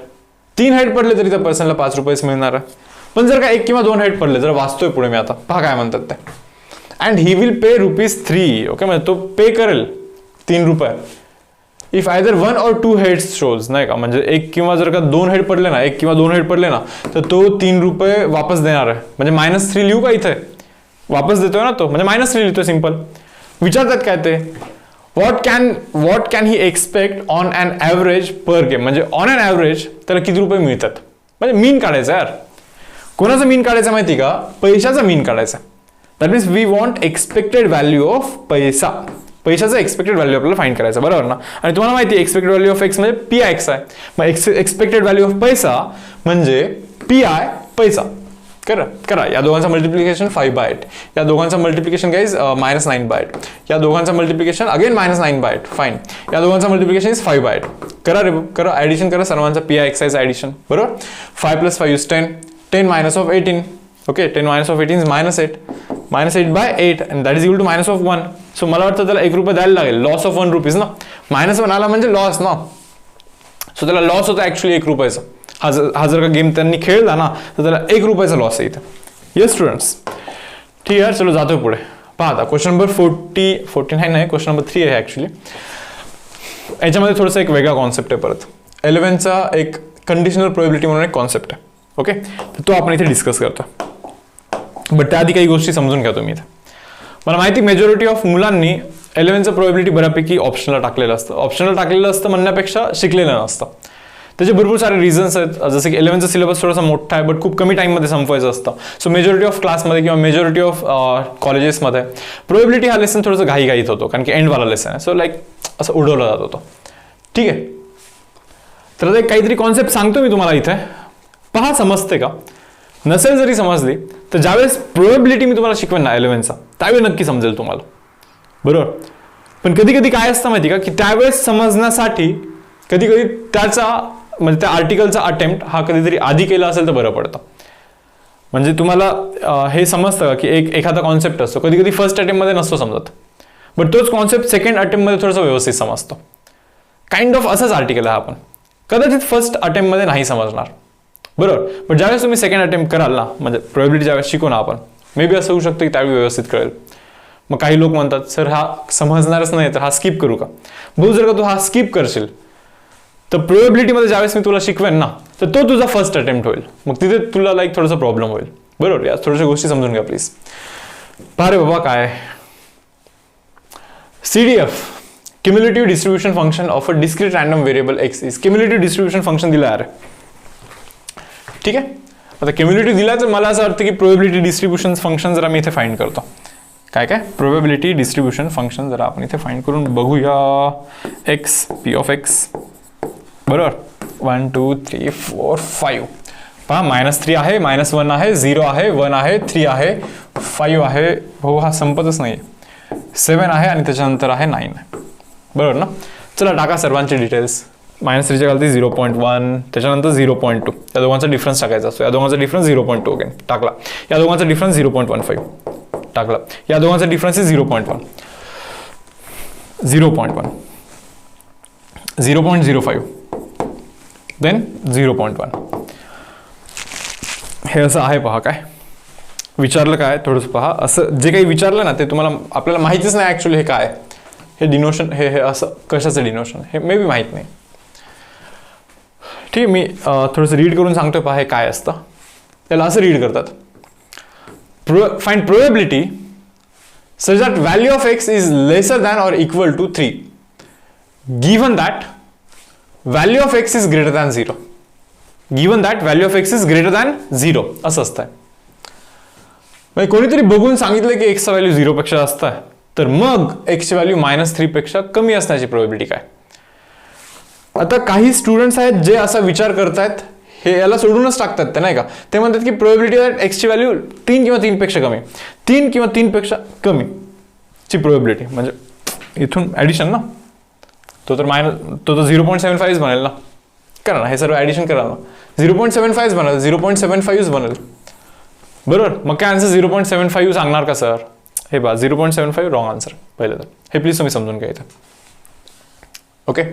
3 हेड पडले तरी त्या पर्सनला 5 रुपयेच मिळणार आहे. पण जर का 1 किंवा 2 हेड पडले, जर वाचतोय पुढे मी आता, पहा काय म्हणतात ते. And he will pay ₹3. Okay, म्हणजे तो पे करेल 3 रुपये if either 1 or 2 heads shows, नाही का. म्हणजे 1 किंवा जर का 2 हेड पडले ना, 1 किंवा 2 हेड पडले ना, तर तो 3 रुपये वापस देणार आहे. म्हणजे -3 लिहू का इथे, वापस देतोय ना तो, म्हणजे -3 लिहितोय सिंपल. विचारतात काय ते, what can he expect on an average per game. म्हणजे ऑन अन ॲव्हरेज त्याला किती रुपये मिळतात, म्हणजे मीन काढायचं यार. कोणाचा मीन काढायचा माहिती का, पैशाचा मीन काढायचा. That means we want expected value of पैशाचा एक्सपेक्टेड व्हॅल्यू आपल्याला फाइंड करायचा, बरोबर ना. आणि तुम्हाला माहिती आहे एक्सपेक्टेड व्हॅल्यू ऑफ एक्स म्हणजे PIX आहे. मग एक्सपेक्टेड व्हॅल्यू ऑफ पैसा म्हणजे PI पैसा. करा या दोघांचा मल्टिप्लिकेशन 5/8, या दोघांचा मल्टिप्लिकेशन गाईज -9/8, या दोघांचा मल्टिप्लिकेशन अगेन -9/8. फाईन, या दोघांचा मल्टिप्लिकेशन इज 5/8. करा रे, करा ऍडिशन करा सर्वांचा PIX ऍडिशन, बरोबर. 5 + 5 is 10, 10 - 18. Okay, 10 - 18 is -8, -8/8 and that is equal to -1. So मला वाटतं त्याला 1 रुपये द्यायला लागेल, लॉस ऑफ 1 रुपीज ना. -1 आला म्हणजे लॉस ना, सो त्याला लॉस होता ऍक्च्युअली 1 रुपयाचा. हा जर का गेम त्यांनी खेळला ना तर त्याला 1 रुपयाचा लॉस आहे इथे. येस स्टुडंट्स, ठीक आहे. चलो जातोय पुढे. पहा आता क्वेश्चन नंबर 49 नाही, क्वेश्चन नंबर 3 आहे ॲक्च्युली. याच्यामध्ये थोडंसं एक वेगळा कॉन्सेप्ट आहे परत. 11चा एक कंडिशनल प्रोबॅबिलिटी म्हणून एक कॉन्सेप्ट आहे. ओके, तर तो आपण इथे डिस्कस करतो. बट त्याआधी काही गोष्टी समजून घ्या तुम्ही इथे. मला माहिती मेजॉरिटी ऑफ मुलांनी 11चं प्रोबॅबिलिटी बऱ्यापैकी ऑप्शनला टाकलेलं असतं. ऑप्शनला टाकलेलं असतं म्हणण्यापेक्षा शिकलेलं नसतं. त्याचे भरपूर सारे रिझन्स आहेत. जसं की 11चा सिलेबस थोडासा मोठा आहे बट खूप कमी टाईममध्ये संपवायचं असतं. सो मेजॉरिटी ऑफ क्लासमध्ये किंवा मेजॉरिटी ऑफ कॉलेजेसमध्ये प्रोबॅबिलिटी हा लेसन थोडंसं घाईघाईत होतो, कारण की एंडवाला लेसन आहे. सो लाईक असं उडवला जात होतो. ठीक आहे, तर आता एक काहीतरी कॉन्सेप्ट सांगतो मी तुम्हाला इथे. पहा समजते का? नसेल जरी समजली तर ज्यावेळेस प्रोबॅबिलिटी मी तुम्हाला शिकवेन ना 11चा, त्यावेळी नक्की समजेल तुम्हाला, बरोबर. पण कधी कधी काय असतं माहिती का, की त्यावेळेस समजण्यासाठी कधी कधी त्याचा म्हणजे त्या आर्टिकलचा अटेम्प्ट हा कधीतरी आधी केला असेल तर बरं पडतं. म्हणजे तुम्हाला हे समजतं का की एखादा कॉन्सेप्ट असतो, कधी कधी फर्स्ट अटेम्प्टमध्ये नसतो समजत, बट तोच कॉन्सेप्ट सेकंड अटेम्प्टमध्ये थोडासा व्यवस्थित समजतो. काइंड ऑफ असंच आर्टिकल आहे. आपण कदाचित फर्स्ट अटेम्प्टमध्ये नाही समजणार, बरोबर, पण ज्यावेळेस तुम्ही सेकंड अटेम्प्ट कराल ना, म्हणजे प्रोबॅबिलिटी ज्यावेळेस शिकू ना आपण, मे बी असं होऊ शकतं की त्यावेळी व्यवस्थित कळेल. मग काही लोक म्हणतात सर हा समजणारच नाही तर हा स्किप करू का? भाऊ जर का तू हा स्किप करशील तर प्रोबॅबिलिटीमध्ये ज्यावेळेस मी तुला शिकवेन ना तर तो तुझा फर्स्ट अटेम्प्ट होईल. मग तिथे तुला लाईक थोडासा प्रॉब्लेम होईल, बरोबर. या थोड्याशा गोष्टी समजून घ्या प्लीज. अरे बाबा काय CDF cumulative distribution function of a discrete random variable x is cumulative distribution function दिला आहे. ठीक आहे, आता क्युम्युलेटिव्ह दिला तर मला असं वाटतं की प्रोबॅबिलिटी डिस्ट्रीब्युशन फंक्शन जरा मी इथे फाइंड करतो. काय प्रोबॅबिलिटी डिस्ट्रीब्युशन फंक्शन जरा आपण इथे फाइंड करून बघूया. x p of x बरोबर 1 2 3 4 5. पहा -3 आहे, -1 आहे, 0 आहे, 1 आहे, 3 आहे, 5 आहे. हो हा संपतच नाही. 7 आहे आणि त्याच्यानंतर आहे 9 आहे, बरोबर ना. चला टाका सर्वांचे डिटेल्स. -3च्या खालती 0.1, त्याच्यानंतर 0.2. या दोघांचा डिफरन्स टाकायचा असतो. या दोघांचा डिफरन्स 0.2 अगेन टाकला. या दोघांचा डिफरन्स 0.15 टाकला. या दोघांचा डिफरन्स आहे 0.1 0.05 देन 0.1. हे असं आहे. पहा काय विचारलं, काय थोडंसं पहा. असं जे काही विचारलं ना ते तुम्हाला आपल्याला माहितीच नाही ॲक्च्युली हे काय, हे डिनोशन, हे असं कशाचं डिनोशन हे मे बी माहीत नाही. ठीक आहे, मी थोडंसं रीड करून सांगतोय. पहा हे काय असतं. त्याला असं रीड करतात, find probability such that value of x is lesser than or equal to 3 given that value of x is greater than 0. given that value of x is greater than 0 असं असतं. म्हणजे कोणीतरी बघून सांगितलं की x चा value 0 पेक्षा जास्त आहे तर मग x ची व्हॅल्यू -3 पेक्षा कमी असण्याची प्रोबॅबिलिटी काय. आता काही स्टुडंट्स आहेत जे असा विचार करतायत, हे याला सोडूनच टाकतात ते, नाही का. ते म्हणतात की प्रोबॅबिलिटी एक्स ची व्हॅल्यू 3 किंवा 3 पेक्षा कमी, 3 किंवा 3 पेक्षा कमी ची प्रोबॅबिलिटी. म्हणजे इथून ऍडिशन ना, तो तर 0.75 बनेल ना. करा ना हे सर्व ऍडिशन करा ना. 0.75 बनेल, 0.75 बनेल, बरोबर. मग काय आन्सर 0.75 सांगणार का सर? हे बा 0.75 रॉंग आन्सर. पहिलं तर हे प्लीज तुम्ही समजून घ्या इथं. ओके,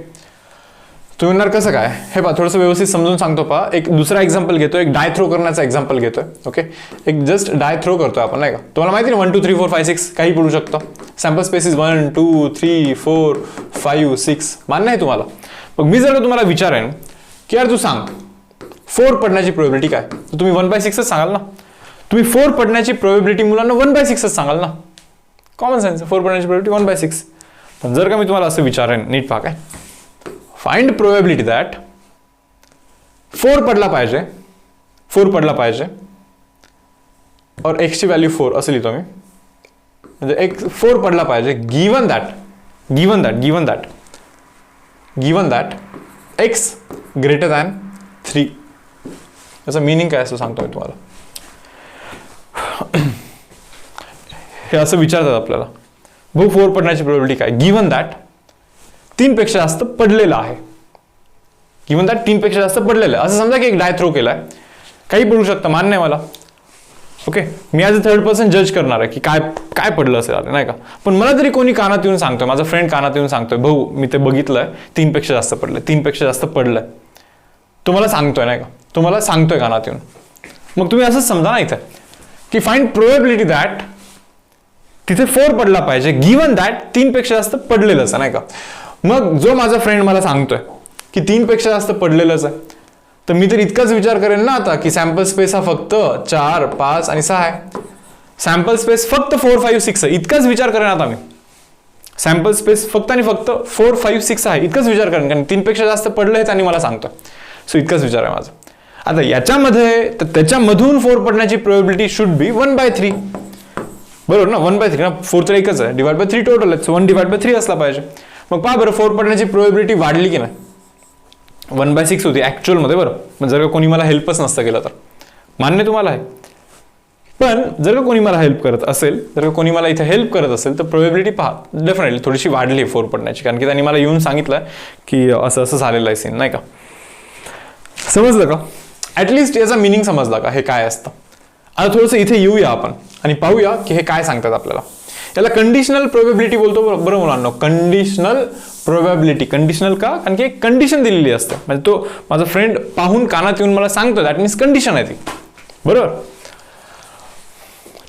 तुम्ही म्हणणार कसं काय? हे पहा थोडंसं व्यवस्थित समजून सांगतो. पहा एक दुसरा एक्झाम्पल घेतो, एक डाय थ्रो करण्याचा एक्झाम्पल घेतोय. ओके, एक जस्ट डाय थ्रो करतोय आपण, नाही का. तुम्हाला माहिती ना 1 2 3 4 5 6 काही पडू शकतं. सॅम्पल स्पेसिस 1 2 3 4 5 6 मान्य आहे तुम्हाला. मग मी जर तुम्हाला विचारेन की यार तू सांग 4 पडण्याची प्रोबॅबिलिटी काय, तर तुम्ही 1/6 सांगाल ना. तुम्ही 4 पडण्याची प्रोबॅबिलिटी मुलांना 1/6 सांगाल ना. Common sense. 4 पडण्याची प्रोबॅबिलिटी 1/6. पण जर का मी तुम्हाला असं विचारेन, नीट पहा काय, फाइंड प्रोबॅबिलिटी दॅट 4 पडला पाहिजे और x ची व्हॅल्यू 4 असं लिहितो मी. म्हणजे x 4 पडला पाहिजे given that x greater than 3. याचं मिनिंग काय असं सांगतोय तुम्हाला. हे असं विचारतात आपल्याला, भाऊ 4 पडण्याची प्रोबॅबिलिटी काय, गिवन दॅट 3 पेक्षा जास्त पडलेला आहे. गिवन दॅट 3 पेक्षा जास्त पडलेलं आहे. असं समजा की एक डाय थ्रो केलाय, काही पडू शकतं, मान्य आहे मला. Okay, me as a third person जज करणार आहे की काय पडलं असेल, नाही का. पण मला तरी कोणी कानात येऊन सांगतोय, माझा फ्रेंड कानात येऊन सांगतोय, भाऊ मी ते बघितलंय 3 पेक्षा जास्त पडलंय, 3 पेक्षा जास्त पडलंय. तुम्हाला सांगतोय नाही का, तुम्हाला सांगतोय कानात येऊन. मग तुम्ही असंच समजा ना इथे की फाइंड प्रोबॅबिलिटी दॅट तिथे 4 पडला पाहिजे गिवन दॅट 3 पेक्षा जास्त पडलेलंच आहे नाही का. मग जो माझा फ्रेंड मला सांगतोय की 3 पेक्षा जास्त पडलेलंच आहे, तर मी तर इतकाच विचार करेन ना आता की सॅम्पल स्पेस हा फक्त 4, 5 आणि 6 आहे. सॅम्पल स्पेस फक्त 4, 5, 6 आहे, इतकाच विचार करेन आता मी. सॅम्पल स्पेस फक्त आणि फक्त 4, 5, 6 आहे, इतकंच विचार करेन, कारण 3 पेक्षा जास्त पडलं आहे आणि मला सांगतोय. सो इतकाच विचार आहे माझा. आता याच्यामध्ये तर त्याच्यामधून 4 पडण्याची प्रोबॅबिलिटी शुड बी 1/3. बरोबर ना, 1/3 ना, 4 तर एकच आहे, डिवाइड बाय 3 टोटल आहे, सो 1/3 असला पाहिजे. मग पहा बरं 4 पडण्याची प्रोबॅबिलिटी वाढली की नाही. 1/6 होती ऍक्च्युअल मध्ये. बरं, मग जर का कोणी मला हेल्पच नसतं केलं तर मान्य तुम्हाला आहे, पण जर का कोणी मला हेल्प करत असेल, जर का कोणी मला इथे हेल्प करत असेल तर प्रोबॅबिलिटी पहा डेफिनेटली थोडीशी वाढली 4 पडण्याची, कारण की त्यांनी मला येऊन सांगितलं की असं असं झालेलं आहे सीन नाही का. समजलं का? ऍटलिस्ट याचा मिनिंग समजला का हे काय असतं. आता थोडंसं इथे येऊया आपण आणि पाहूया की हे काय सांगतात आपल्याला. याला कंडिशनल प्रोबॅबिलिटी बोलतो. बरं मुलांनो, कंडिशनल प्रोबॅबिलिटी. कंडिशनल का? कारण की एक कंडिशन दिलेली असते, म्हणजे तो माझा फ्रेंड पाहून कानात येऊन मला सांगतो, दॅट मीन्स कंडिशन आहे ती. बरोबर,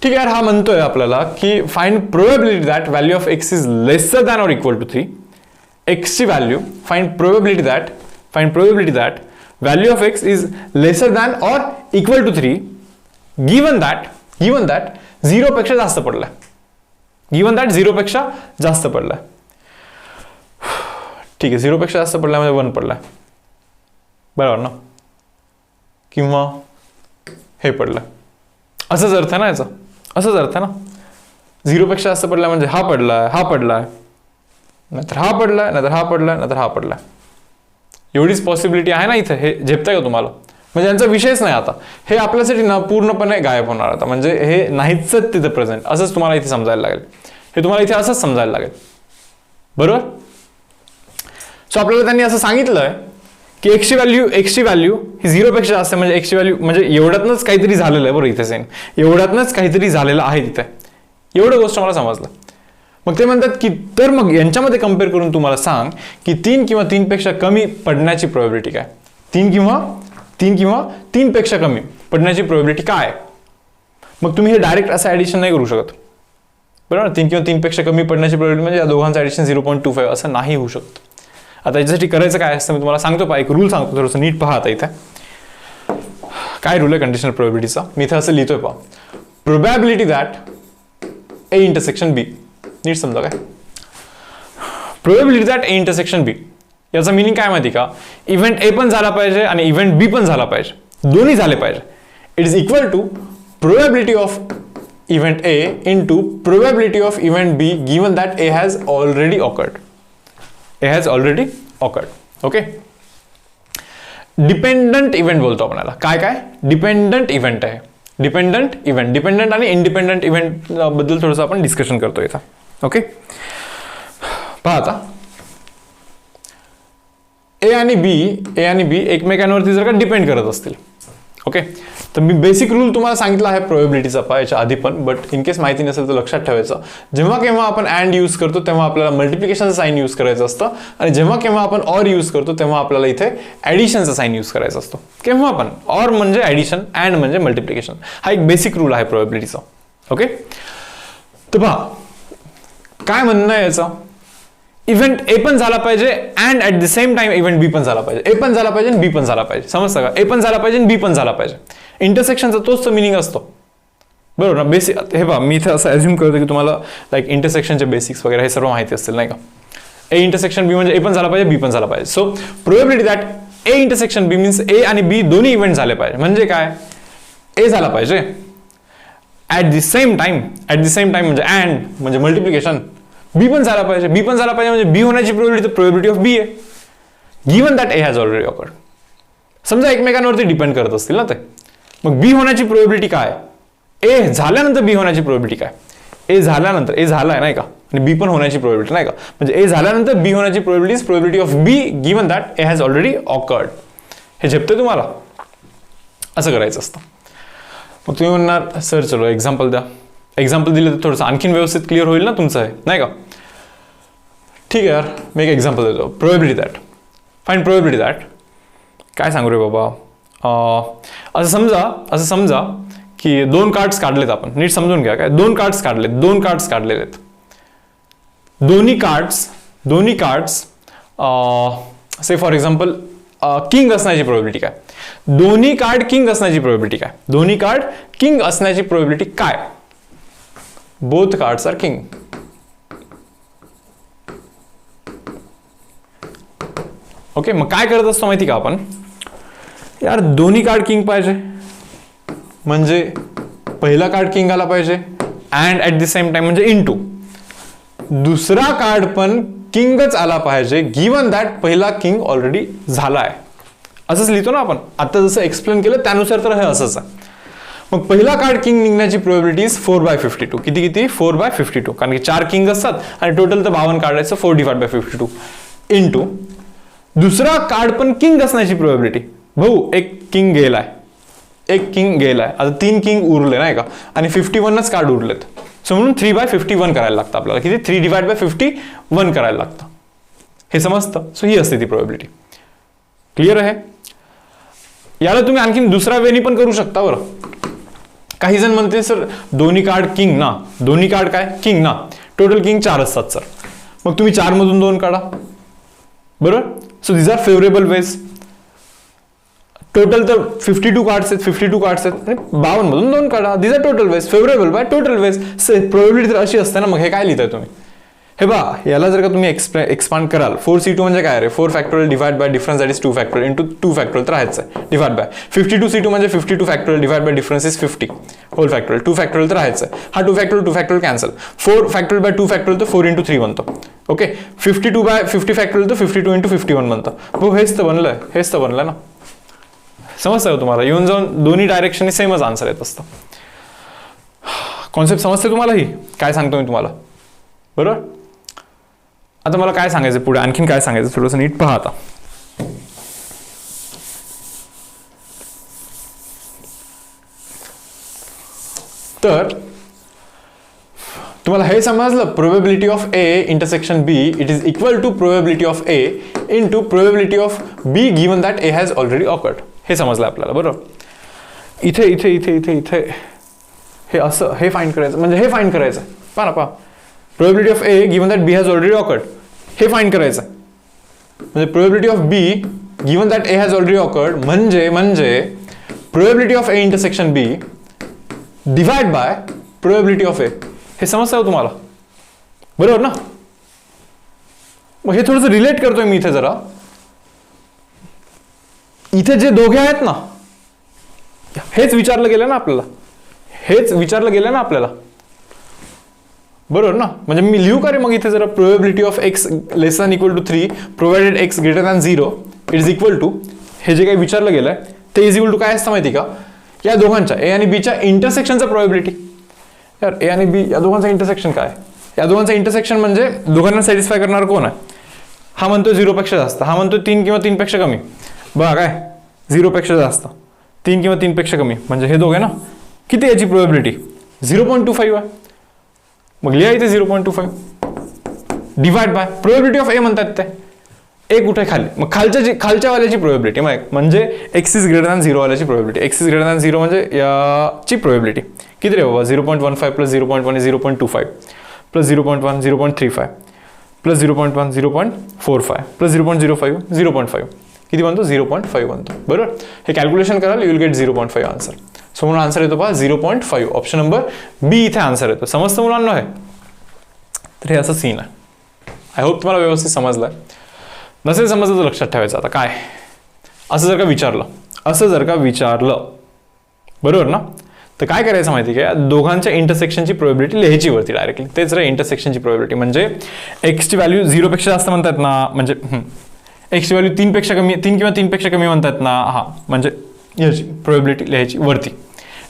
ठीक आहे. हा म्हणतोय आपल्याला की find probability that value of x is lesser than or equal to 3. एक्सची value find probability that value of x is lesser than or equal to 3 given that 0 पेक्षा जास्त पडलाय. गिवन दॅट 0 पेक्षा जास्त पडलाय. ठीक आहे, 0 पेक्षा जास्त पडलाय म्हणजे 1 पडलाय, बरोबर ना, किंवा हे पडलं, असंच अर्थ आहे ना याचा, असंच अर्थ आहे ना. 0 पेक्षा जास्त पडलाय म्हणजे हा पडलाय, नाहीतर हा पडलाय, नाहीतर हा पडलाय, नाहीतर हा पडलाय. एवढीच पॉसिबिलिटी आहे ना इथे. हे झेपतंय का तुम्हाला? म्हणजे यांचा विषयच नाही आता. हे आपल्यासाठी ना पूर्णपणे गायब होणार आता, म्हणजे हे नाहीच तिथे प्रेझेंट. असंच तुम्हाला इथे समजायला लागेल. हे तुम्हाला इथे असंच समजायला लागेल. बरोबर. सो आपल्याला त्यांनी असं सांगितलंय की एक्सची व्हॅल्यू ही 0 पेक्षा जास्त आहे, म्हणजे एक्सची व्हॅल्यू म्हणजे एवढ्यातनंच काहीतरी झालेलं आहे. बरोबर, इथे सेम एवढ्यातनंच काहीतरी झालेलं आहे तिथे. एवढं गोष्ट मला समजलं. मग ते म्हणतात की तर मग यांच्यामध्ये कम्पेअर करून तुम्हाला सांग की 3 किंवा 3 पेक्षा कमी पडण्याची प्रोबॅबिलिटी काय. 3 किंवा 3 पेक्षा कमी पडण्याची प्रोबॅबिलिटी काय. मग तुम्ही हे डायरेक्ट असं ऍडिशन नाही करू शकत. बरोबर, 3 किंवा 3 पेक्षा कमी पडण्याची प्रोबॅबिलिटी म्हणजे या दोघांचं ऍडिशन 0.25 असं नाही होऊ शकत. आता याच्यासाठी करायचं काय असतं मी तुम्हाला सांगतो. एक रूल सांगतो, थोडंसं नीट पहा. आता इथे काय रूल आहे कंडिशनल प्रोबॅबिलिटीचा, मी इथे असं लिहितोय पहा. प्रोबॅबिलिटी दॅट ए इंटरसेक्शन बी. नीट समजा काय. प्रोबॅबिलिटी दॅट ए इंटरसेक्शन बी याचा मिनिंग काय माहिती का. इव्हेंट ए पण झाला पाहिजे आणि इव्हेंट बी पण झाला पाहिजे, दोन्ही झाले पाहिजे. It is equal to probability of event A into probability of event B given that A has already occurred. Okay. Dependent event बोलतो आपण याला. काय डिपेंडंट इव्हेंट आहे. डिपेंडंट आणि इंडिपेंडंट इव्हेंट बद्दल थोडंसं आपण डिस्कशन करतो इथं. ओके, पहा आता ए आणि बी एकमेकांवरती जर का डिपेंड करत असतील. ओके, तर मी बेसिक रूल तुम्हाला सांगितला आहे प्रोबॅबिलिटीचा याच्या आधी पण, बट इन केस माहिती नसेल तर लक्षात ठेवायचं. जेव्हा केव्हा आपण अँड यूज करतो तेव्हा आपल्याला मल्टिप्लिकेशनचं साईन यूज करायचं असतं, आणि जेव्हा केव्हा आपण ऑर यूज करतो तेव्हा आपल्याला इथे ॲडिशनचा साईन यूज करायचा असतो. केव्हा पण ऑर म्हणजे ॲडिशन, अँड म्हणजे मल्टिप्लिकेशन. हा एक बेसिक रूल आहे प्रोबॅबिलिटीचा. ओके, तर पहा काय म्हणणं आहे याचं. इव्हेंट ए पण झाला पाहिजे and at the same time event B पण झाला पाहिजे. ए पण झाला पाहिजे आणि बी पण झाला पाहिजे. समजतं का. ए पण झाला पाहिजे आणि बी पण झाला पाहिजे. इंटरसेक्शनचा तोच तर मिनिंग असतो. बरोबर ना. बेसिक हे पहा, मी इथे असं अज्युम करतो की तुम्हाला लाईक इंटरसेक्शनचे बेसिक्स वगैरे हे सर्व माहिती असतील नाही का. ए इंटरसेक्शन बी म्हणजे ए पण झाला पाहिजे, बी पण झाला पाहिजे. So probability that A intersection B means A आणि बी दोन्ही इव्हेंट झाले पाहिजे. म्हणजे काय, ए झाला पाहिजे ऍट द सेम टाइम म्हणजे अँड म्हणजे मल्टिप्लिकेशन. बी पण झाला पाहिजे म्हणजे बी होण्याची प्रोबॅबिलिटी ऑफ बी आहे given that A has already awkward. समजा एकमेकांवरती डिपेंड करत असतील ना ते, मग बी होण्याची प्रोबॅबिलिटी काय, ए झाल्यानंतर बी होण्याची प्रोबॅबिलिटी काय. ए झाल्यानंतर ए झालाय नाही का, आणि बी पण होण्याची प्रोबॅबिलिटी नाही का, म्हणजे ए झाल्यानंतर बी होण्याची probability of B given that A has already occurred. हे झेपतंय तुम्हाला. असं करायचं असतं. मग तुम्ही म्हणणार सर चलो एक्झाम्पल द्या. एक्झाम्पल दिलं तर थोडंसं आणखीन व्यवस्थित क्लिअर होईल ना तुमचं हे नाही का. ठीक आहे यार, मी एक एक्झाम्पल देतो. Probability that find probability that काय सांगू रे बाबा, असं समजा की 2 कार्ड्स काढलेत, आपण नीट समजून घ्या काय, 2 कार्ड्स काढलेले आहेत. दोन्ही cards say for example king असण्याची प्रोबॅबिलिटी काय, दोन्ही कार्ड किंग असण्याची प्रोबॅबिलिटी काय, both cards are king. Okay, मग काय करत असतो माहिती का आपण, यार दोन्ही कार्ड किंग पाहिजे, म्हणजे पहिला कार्ड किंग आला पाहिजे and at the same time म्हणजे इनटू दुसरा कार्ड पण किंगच आला पाहिजे, गिवन दॅट पहिला किंग ऑलरेडी झाला आहे. असंच लिहितो ना आपण, आता जसं एक्सप्लेन केलं त्यानुसार तर हे असंच आहे. मग पहिला कार्ड किंग निघण्याची प्रोबॅबिलिटी इज 4/52. किती 4/52, कारण की 4 किंग असतात आणि टोटल तर 52 काढायचं, 4/52 इनटू दुसरा कार्ड पण किंग असण्याची प्रोबॅबिलिटी. भाऊ एक किंग गेलाय, आता 3 किंग उरले नाही का, आणि 51च कार्ड उरलेत, सो म्हणून 3/51 करायला लागतं आपल्याला. किती 3/51 करायला लागतं, हे समजतं. सो ही असते ती प्रोबॅबिलिटी. क्लिअर आहे. याला तुम्ही आणखीन दुसऱ्या वेनी पण करू शकता बरं. काही जण म्हणते सर दोन्ही कार्ड किंग ना, दोन्ही कार्ड काय किंग ना, टोटल किंग 4 असतात सर, मग तुम्ही 4 मधून 2 काढा, बरोबर. So these are favourable ways. Total तर 52 कार्ड्स आहेत, 52 मधून 2 काढा, these are total ways, favourable by total ways. Probability तर अशी असते ना. मग हे काय लिहिताय तुम्ही, हे बा याला जर का तुम्ही एक्सपांड कराल, 4c2 म्हणजे काय रे, 4 factorial divide by difference that is 2 factorial into 2 factorial तर राहायचं आहे, डिवाइड बाय 52c2 म्हणजे 52 factorial divide by difference is 50 whole factorial, 2 factorial तर राहायचं आहे. हा 2 factorial cancel, 4 factorial by 2 factorial तर 4 × 3 बनतो. ओके, 52 बाय 50 फॅक्टोरियल तर 52 × 51 बनतं. हो हेच तर बनलं ना. समजतं का तुम्हाला, येऊन जाऊन दोन्ही डायरेक्शनने सेमच आन्सर येत असतं. कॉन्सेप्ट समजते तुम्हाला ही, काय सांगतो मी तुम्हाला, बरोबर. आता मला काय सांगायचं पुढे, आणखीन काय सांगायचं, थोडंसं नीट पहा आता. तर तुम्हाला हे समजलं, probability of A intersection B it is equal to probability of A into probability of B given that A has already occurred. हे समजलं आपल्याला, बरोबर. इथे हे असं हे फाइंड करायचं, म्हणजे हे फाइंड करायचं, पहा probability of A given that B has already occurred, हे फाइंड करायचं, म्हणजे probability of B given that A has already occurred म्हणजे probability of A intersection B divide by probability of A. हे समजतं का तुम्हाला, बरोबर ना. मग हे थोडंसं रिलेट करतोय मी इथे जरा. इथे जे दोघे आहेत ना, हेच विचारलं गेलं ना आपल्याला, बरोबर ना. म्हणजे मी लिहू का रे मग इथे जरा, probability of x less than equal to 3 provided x greater than 0 it is equal to, हे जे काही विचारलं गेलंय ते इज इक्वल टू काय असतं माहिती का, या दोघांच्या ए आणि बीच्या इंटरसेक्शनचा प्रोबॅबिलिटी. यार ए आणि बी या दोघांचं इंटरसेक्शन काय, या दोघांचं इंटरसेक्शन म्हणजे दोघांना सॅटिस्फाय करणार कोण आहे. हा म्हणतोय 0 पेक्षा जास्त, हा म्हणतोय 3 किंवा 3 पेक्षा कमी. बघा काय 0 पेक्षा जास्त, 3 किंवा 3 पेक्षा कमी, म्हणजे हे दोघे ना. किती याची प्रोबॅबिलिटी 0.25 आहे. मग लिहा इथे 0.25 divide by probability of A म्हणतात ते, ए कुठे खाली, मग खालच्या वाल्याची प्रोबॅबिलिटी, म्हणजे एक्स इज ग्रेटर दॅन 0 वाल्याची probability. X is greater than 0 म्हणजे याची प्रोबॅबिलिटी किती रे बाबा, 0.15 प्लस 0.1 0.25 प्लस 0.1 0.35 प्लस 0.1 0.45 प्लस 0.05 0.5 किती बनतो 0.5 बनतो, बरोबर. हे कॅल्क्युलेशन कराल you will get 0.5 answer. So म्हणून आन्सर येतो पहा 0.5, ऑप्शन नंबर बी इथे आन्सर येतो. समजतं मुलांना हे. तर हे असं सीन आहे. आय होप तुम्हाला व्यवस्थित समजलंय. नसेल समजलं तर लक्षात ठेवायचं. आता काय असं जर का विचारलं बरोबर ना, तर काय करायचं माहिती का, दोघांच्या इंटरसेक्शनची प्रोबॅबिलिटी लिहायची वरती डायरेक्टली. तेच रे इंटरसेक्शनची प्रोबॅबिलिटी, म्हणजे एक्सची व्हॅल्यू 0 पेक्षा जास्त म्हणतात ना, म्हणजे एक्सची व्हॅल्यू 3 किंवा 3 पेक्षा कमी म्हणतात ना, हा म्हणजे याची प्रोबॅबिलिटी लिहायची वरती,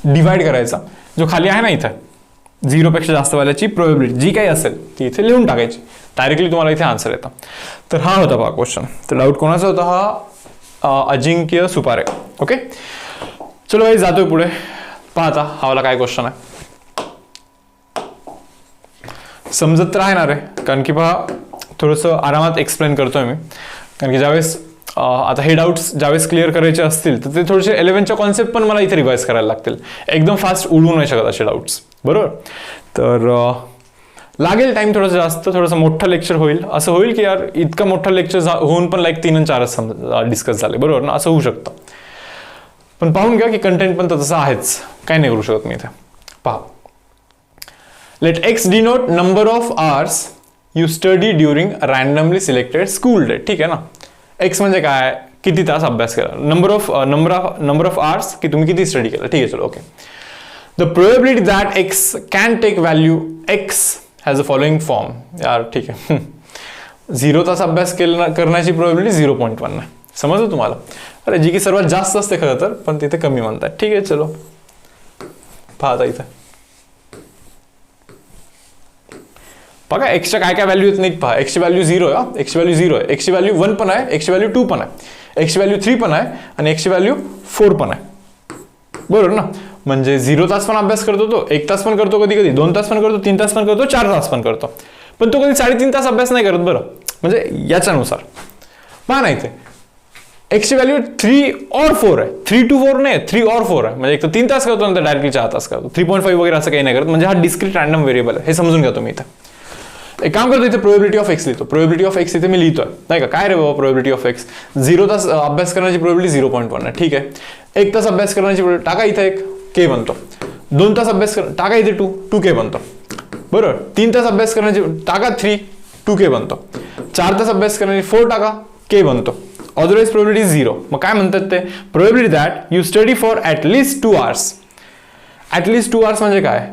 डिवाइड करायचा. जो खाली आहे ना इथं 0 पेक्षा जास्त वाल्याची प्रोबॅबिलिटी जी काही असेल ती इथे लिहून टाकायची. डायरेक्टली तुम्हाला इथे आन्सर येतं. तर हा होता पहा क्वेश्चन. तर डाऊट कोणाचा होता, हा अजिंक्य सुपारे. ओके चलो भाई जातोय पुढे. पहा आता हा वाला काय क्वेश्चन आहे, समजत तर राहणार आहे, कारण की पहा थोडंसं आरामात एक्सप्लेन करतोय मी, कारण की ज्यावेळेस आता हे डाऊट्स ज्यावेळेस क्लिअर करायचे असतील तर ते थोडेसे 11च्या कॉन्सेप्ट पण मला इथे रिवाइज करायला लागतील. एकदम फास्ट उडवू नाही शकत असे डाऊट्स, बरोबर. तर लागेल टाइम थोडंसं जास्त, थोडंसं मोठं लेक्चर होईल. असं होईल की यार इतका मोठा लेक्चर होऊन पण लाईक 3 आणि 4 डिस्कस झाले, बरोबर ना, असं होऊ शकतं. पण पाहून घ्या की कंटेंट पण तसं आहेच, काय नाही करू शकत मी इथे. पहा, let x denote number of hours you study during randomly selected school day. ठीक आहे ना. एक्स म्हणजे काय, किती तास अभ्यास केला, नंबर ऑफ आवर्स की तुम्ही किती स्टडी केला. ठीक आहे, चलो okay. The probability that x can take value x has a following form. यार ठीक आहे, 0 तास अभ्यास करण्याची प्रोबेबिलिटी 0.1 आहे. समजलं तुम्हाला. अरे जी की सर्वात जास्त असते खरं तर, पण तिथे कमी म्हणतात. ठीक आहे, चलो पाहता इथं बघा एक्सच्या काय काय व्हॅल्यू येत नाहीत. पहा, एक्सची व्हॅल्यू 0 आहे, एक्सची व्हॅल्यू 0 आहे, एक्सची व्हॅल्यू 1 पण आहे, एक्सची व्हॅल्यू 2 पण आहे, एक्सची व्हॅल्यू 3 पण आहे आणि एक्सची व्हॅल्यू 4 पण आहे, बरोबर ना. म्हणजे 0 तास पण अभ्यास करतो तो, 1 तास पण करतो, कधी कधी 2 तास पण करतो, 3 तास पण करतो, 4 तास पण करतो, पण तो कधी 3.5 तास अभ्यास नाही करत. बरं, म्हणजे याच्यानुसार पहा नाही ते एक्सची व्हॅल्यू 3 और 4 आहे. 3 to 4 नाही, 3 or 4 आहे. म्हणजे एक तर 3 तास करतो नंतर डायरेक्टली 4 तास करतो. 3.5 वगैरे असं काही नाही करत. म्हणजे हा डिस्क्रीट रॅन्डम व्हेरिएबल आहे, हे समजून घ्या तुम्ही. इथं एक काम करतो, इथे प्रोबेबिलिटी ऑफ एक्स लिहितो. प्रोबेबिलिटी ऑफ एक्स इथे मी लिहितोय नाही का. काय रे बाबा प्रोबेबिलिटी ऑफ एक्स, 0 तास अभ्यास करण्याची प्रोबेबिलिटी 0.1 आहे. ठीक आहे. 1 तास अभ्यास करण्याची प्रोबेबिलिटी टाका इथे 1 के बनतो. 2 तास अभ्यास टाका इथे 2 के बनतो, बरोबर. 3 तास अभ्यास करण्याची टाका 2 के बनतो. 4 तास अभ्यास करण्याची 4 टाका के बनतो. Otherwise probability 0. मग काय म्हणतात ते, probability that you study for at least 2 hours. At least 2 hours म्हणजे काय,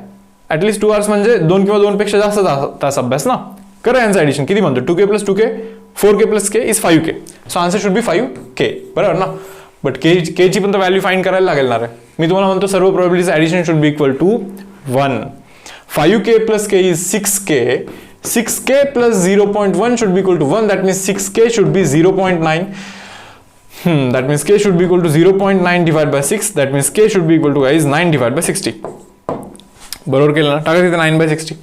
ॲटलिस्ट 2 hours म्हणजे 2 किंवा 2 पेक्षा जास्त तास अभ्यास ना. करा यांचं ॲडिशन किती बनतो, 2k + 2k 4k + k is 5k. So answer should be 5k, बरोबर ना. बट के ची पण तर व्हॅल्यू फाइंड करायला लागेल ना रे. मी तुम्हाला म्हणतो सर्व probabilities addition should be equal to 1. 5k + k is 6k. 6k + 0.1 should be equal to 1. That means 6k should be 0.9. That means k should be equal to 0.9 divided by 6. That means k should be equal to guys 9 divided by 60. बरोबर केलं ना. टाका तिथे 9/60.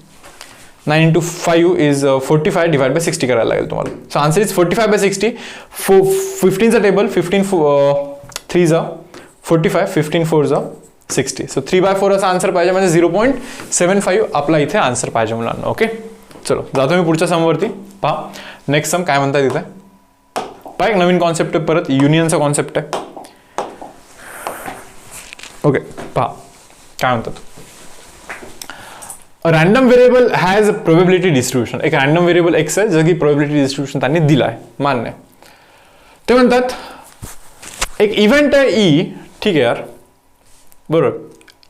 9 into 5 is 45 divided by 60 करायला लागेल तुम्हाला. So answer is 45/60. 15 चा table, 15 3 45, 15 4 60. So 3/4 असा आन्सर पाहिजे, म्हणजे 0.75 आपला इथे आन्सर पाहिजे मुलांना. ओके, चलो जातो मी पुढच्या समवरती. पहा नेक्स्ट सम काय म्हणतात इथे. पहा एक नवीन कॉन्सेप्ट आहे, परत युनियनचा कॉन्सेप्ट आहे. ओके, पहा काय म्हणतात. Random variable has probability distribution. एक रॅन्डम व्हेरिएबल एक्स आहे, जर की प्रोबेबिलिटी डिस्ट्रीब्युशन त्यांनी दिला आहे, मान्य. ते म्हणतात एक इव्हेंट आहे ई. ठीक आहे यार, बरोबर.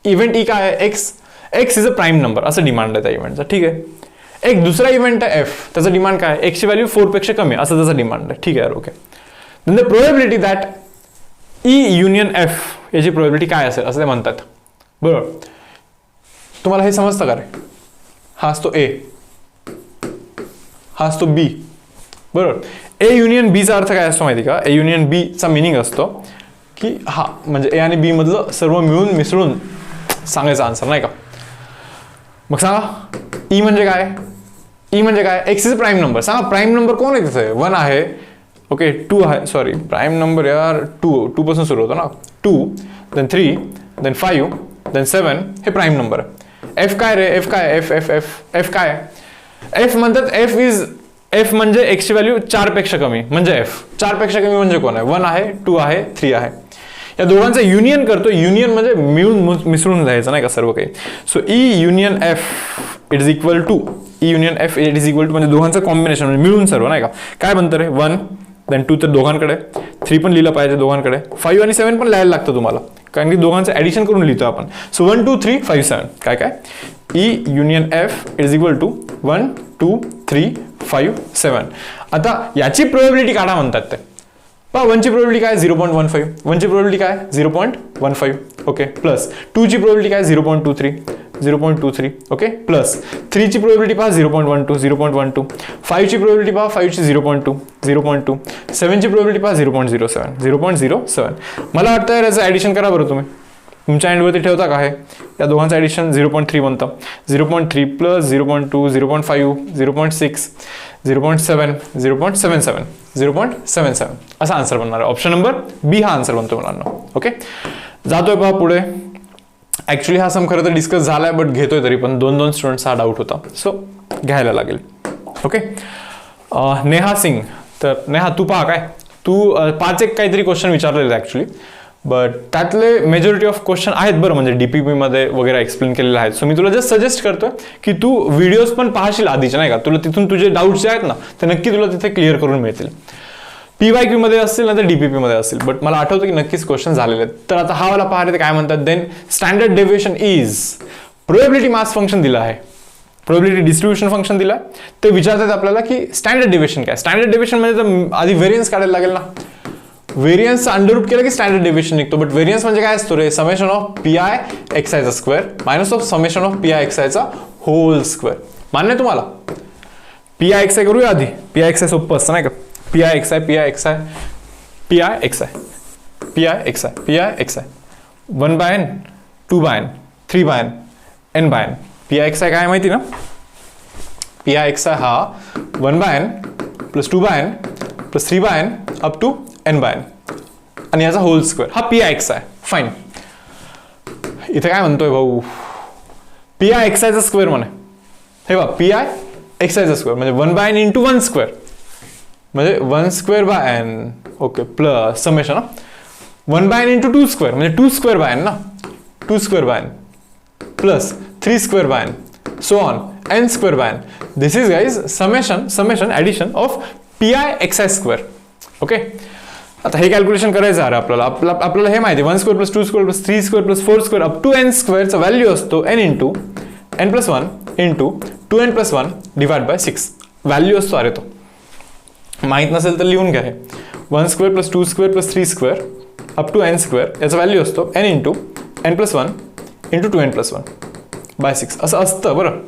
इव्हेंट ई काय आहे, x is a prime number असं डिमांड आहे त्या इव्हेंटचा. ठीक आहे. एक दुसरा इव्हेंट आहे एफ, त्याचा डिमांड काय, एक्सची व्हॅल्यू 4 पेक्षा कमी असं त्याचा डिमांड आहे. ठीक आहे यार, okay. Then the probability that E union F याची प्रोबेबिलिटी काय असेल असं ते म्हणतात, बरोबर. तुम्हाला हे समजतं का रे. हा असतो ए, हा असतो बी, बरोबर. ए युनियन बीचा अर्थ काय असतो माहिती का. ए युनियन बीचा मिनिंग असतो की हा म्हणजे ए आणि बी मधलं सर्व मिळून मिसळून सांगायचा आन्सर, नाही का. मग सांगा ई म्हणजे काय. ई म्हणजे काय, एक्स इज प्राईम नंबर. सांगा प्राईम नंबर कोण आहे तिथे. 1 आहे, ओके. 2 आहे, सॉरी प्राईम नंबर यार 2 पासून सुरू होतो ना. 2 देन 3 देन 5 देन 7 हे प्राईम नंबर आहे. एफ काय रे, एफ काय, एफ एफ एफ एफ काय. एफ म्हणतात एफ म्हणजे एक्सची व्हॅल्यू 4 पेक्षा कमी म्हणजे एफ. 4 पेक्षा कमी म्हणजे कोण आहे, 1 आहे, 2 आहे, 3 आहे. या दोघांचं युनियन करतो. युनियन म्हणजे मिळून मिसळून जायचं, नाही का, सर्व काही. So E union F it is equal to, E union F it is equal to म्हणजे दोघांचं कॉम्बिनेशन म्हणजे मिळून सर्व, नाही का. काय बनतं रे, 1 देन 2 तर दोघांकडे, 3 पण लिहिलं पाहिजे दोघांकडे, 5 आणि 7 पण लिहायला लागतं तुम्हाला, कारण की दोघांचं ऍडिशन करून लिहितो आपण. सो 1 2 3 5 7 काय काय, E union F it is equal to 1 2 3 5 7. आता याची प्रोबेबिलिटी काढा म्हणतात ते. पहा 1 ची प्रोबेबिलिटी काय 0.15, 1 ची प्रोबेबिलिटी काय 0.15, ओके. प्लस 2 ची प्रोबेबिलिटी काय 0.23, ओके. प्लस 3 ची प्रोबेबिलिटी पहा 0.12, 5 ची प्रोबेबिलिटी पहा 5 ची 0.2, 7 ची प्रोबेबिलिटी पहा 0.07. मला वाटतं याचं ऍडिशन करा बरं तुम्ही. तुमच्या एंडवरती ठेवता का आहे, या दोघांचं ऍडिशन 0.3 बनतं. 0.3 प्लस 0.2 0.5 0.6 0.7 0.77 0.77 असा आन्सर बनणार आहे. ऑप्शन नंबर बी हा आन्सर बनतो मुलांना. ओके, जातोय पहा पुढे. ॲक्च्युली हा सम खरं तर डिस्कस झालाय बट घेतोय तरी पण 2 स्टुडंट्सचा डाऊट होता सो घ्यायला लागेल. ओके, नेहा सिंग. तर नेहा तू पहा काय, तू 5 एक काहीतरी क्वेश्चन विचारलेले ॲक्च्युली, बट त्यातले मेजॉरिटी ऑफ क्वेश्चन आहेत बरं, म्हणजे DPP मध्ये वगैरे एक्सप्लेन केलेले आहेत. सो मी तुला जस्ट सजेस्ट करतोय की तू व्हिडिओज पण पाहशील आधीचे, नाही का, तुला तिथून तुझे डाऊट्स जे आहेत ना ते नक्की तुला तिथे क्लिअर करून मिळतील. PYQ मध्ये असतील ना तर DPP मध्ये असतील, बट मला आठवतं की नक्कीच क्वेश्चन झालेले आहेत. तर आता हा वाला पाहणे ते काय म्हणतात, then standard deviation is probability mass function दिलं आहे, प्रोबॅबिलिटी डिस्ट्रीब्युशन फंक्शन दिलं आहे. ते विचारतात आपल्याला की स्टँडर्ड डेव्हिएशन काय. स्टँडर्ड डेव्हिएशन म्हणजे तर आधी व्हेरियन्स काढायला लागेल ना. व्हेरियन्स अंडररूट केलं की स्टँडर्ड डेव्हिएशन निघतो, बट व्हेरियन्स म्हणजे काय असतो रे, समेशन ऑफ PI XI चा square minus of summation of PI XI चा होल स्क्वेअर. मान्य तुम्हाला? PI XI करूया आधी. PI XI सोपं असतं नाही का. PI XI PI XI PI XI PI XI PI XI 1/n 2/n 3/n n/n. PI XI काय माहिती ना, PI XI हा 1/n plus 2/n plus 3/n up to n/n आणि याचा होल स्क्वेअर हा PI XI. फाईन. इथे काय म्हणतोय भाऊ, PI XI चा स्क्वेअर म्हणे. हे बघा, PI XI चा स्क्वेअर म्हणजे 1/n इंटू 1 स्क्वेअर म्हणजे 1 square by n. Okay, plus summation 1/n into 2 square म्हणजे 2 स्क्वेअर बाय n ना, 2 square by n plus 3 square by n so on n square by n. This is guys summation addition of PI XI square. Okay, आता हे calculation करायचं आहे आपल्याला हे माहिती आहे 1 square plus 2 square plus 3 square plus 4 square up to n स्क्वेअरचा value असतो n into n plus 1 into 2n plus 1 divide by 6 value असतो. अरे तो माहीत नसेल तर लिहून घ्या. हे 1 square plus 2 square plus 3 square up to n square याचा व्हॅल्यू असतो n into n plus 1 into 2n plus 1 by 6 असं असतं बरं.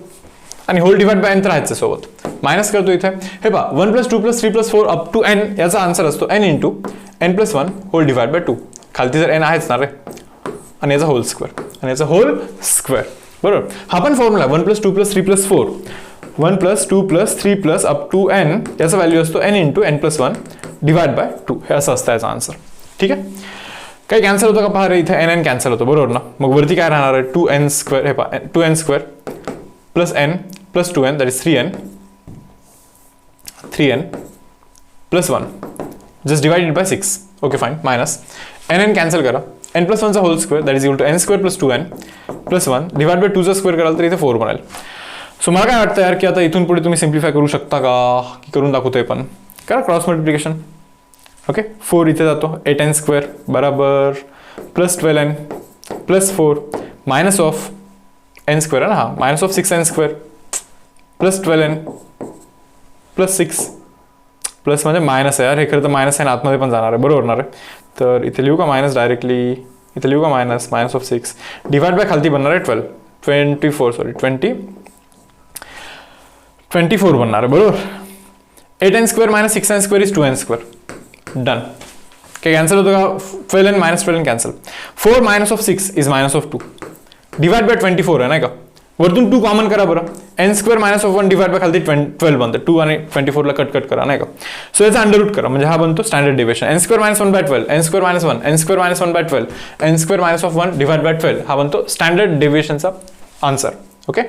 आणि होल डिवाइड बाय n तर राहायचं सोबत. मायनस करतो इथे. हे पहा 1 plus 2 plus 3 plus 4 up to n याचा आन्सर असतो n into n plus 1 whole divide by 2. खालती जर n आहेच ना रे, आणि याचा होल स्क्वेअर आणि याचा होल स्क्वेअर बरोबर. हा पण formula 1 plus 2 plus 3 plus 4 1 plus 2 plus 3 plus up to n याचा व्हॅल्यू असतो n into n plus 1 divide by 2. हे असं असतं याचा आन्सर. ठीक आहे, काही कॅन्सल होतं का पहा रे, इथे n कॅन्सल होतो बरोबर ना. मग वरती काय राहणार आहे 2n स्क्वेअर. हे पहा 2n square plus n plus 2n that is 3n plus 1 just divided by 6. Okay fine. Minus n cancel करा, n प्लस 1 चा whole square that is equal to n square plus 2n plus 1 divide by 2 चा square कराल तर इथे 4 बनेल. So मला काय वाटतं यार की आता इथून पुढे तुम्ही सिम्प्लिफाय करू शकता का, की करून दाखवतोय पण करा क्रॉस मल्टिप्लिकेशन. ओके, 4 इथे जातो 8n स्क्वेअर बराबर plus 12n plus 4 minus of n square आहे ना, हा minus of 6n square plus 12n plus 6 plus म्हणजे मायनस आहे यार, हे खरं तर मायनस आहे आतमध्ये पण जाणार आहे बरोबर होणार आहे. तर इथे लिहू का मायनस डायरेक्टली, इथे लिहू का minus minus of 6 divide bye खालती बनणार आहे 24 बनणार आहे बरोबर. 8n square minus 6n square is 2n square. Done. काय कॅन्सल होतं का, 12n minus 12n cancel. 4 minus of 6 is minus of 2 divide by 24 आहे नाही का. वरतून 2 कॉमन करा बरं, n square minus of 1 divide bye खालती 12 बनतं. 2 आणि 24 ला कट करा नाही का. सो याचा अंडररूट करा म्हणजे हा बनतो standard deviation. n square minus 1 by 12 n square minus 1 n square minus 1 by 12 n square minus of 1 divide by 12 हा बनतो स्टँडर्ड डेव्हिएशनचा आन्सर. ओके,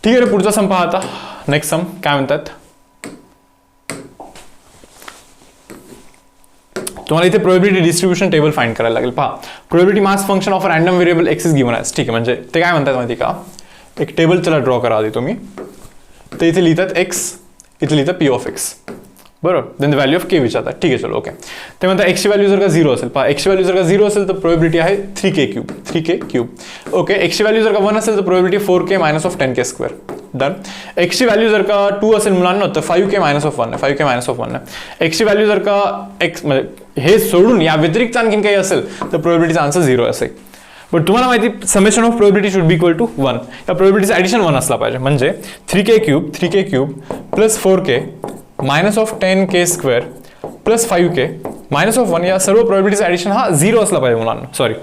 ठीक आहे. पुढचा सम पहा आता. नेक्स्ट सम काय म्हणतात, तुम्हाला इथे प्रोबॅबिलिटी डिस्ट्रीब्युशन टेबल फाइंड करायला लागेल. पहा, probability mass function of random variable x is given as. ठीक आहे, म्हणजे ते काय म्हणतात माहिती का, एक टेबल त्याला ड्रॉ करा आधी तुम्ही. तर इथे लिहितात एक्स, इथे लिहितात पी ऑफ एक्स बरोबर. देन द व्हॅल्यू ऑफ के विचारतात. ठीक आहे चलो ओके. ते म्हणतात एक्सची व्हॅल्यू जर का 0 असेल, पहा एक्सची व्हॅल्यू जर का 0 असेल तर प्रोबॅबिलिटी आहे 3k क्यूब. ओके, एक्सची व्हॅल्यू जर का 1 असेल तर probability 4k minus of 10k square. Done. एक्सची व्हॅल्यू जर का 2 असेल मुलांना तर 5k minus of 1 5k minus of 1 एक्सची व्हॅल्यू जर का एक्स म्हणजे हे सोडून या व्यतिरिक्त आणखीन काही असेल तर प्रोबॅबिलिटीचा आन्सर 0 असेल. बट तुम्हाला माहिती summation of probability should be equal to 1. या प्रोबॅबिलिटीचं ॲडिशन 1 असला पाहिजे म्हणजे 3k cube plus 4k minus of 10k square plus 5k minus of 1 या सर्व प्रोबॅबिलिटीचं ॲडिशन हा 0 असला पाहिजे मुलांना. सॉरी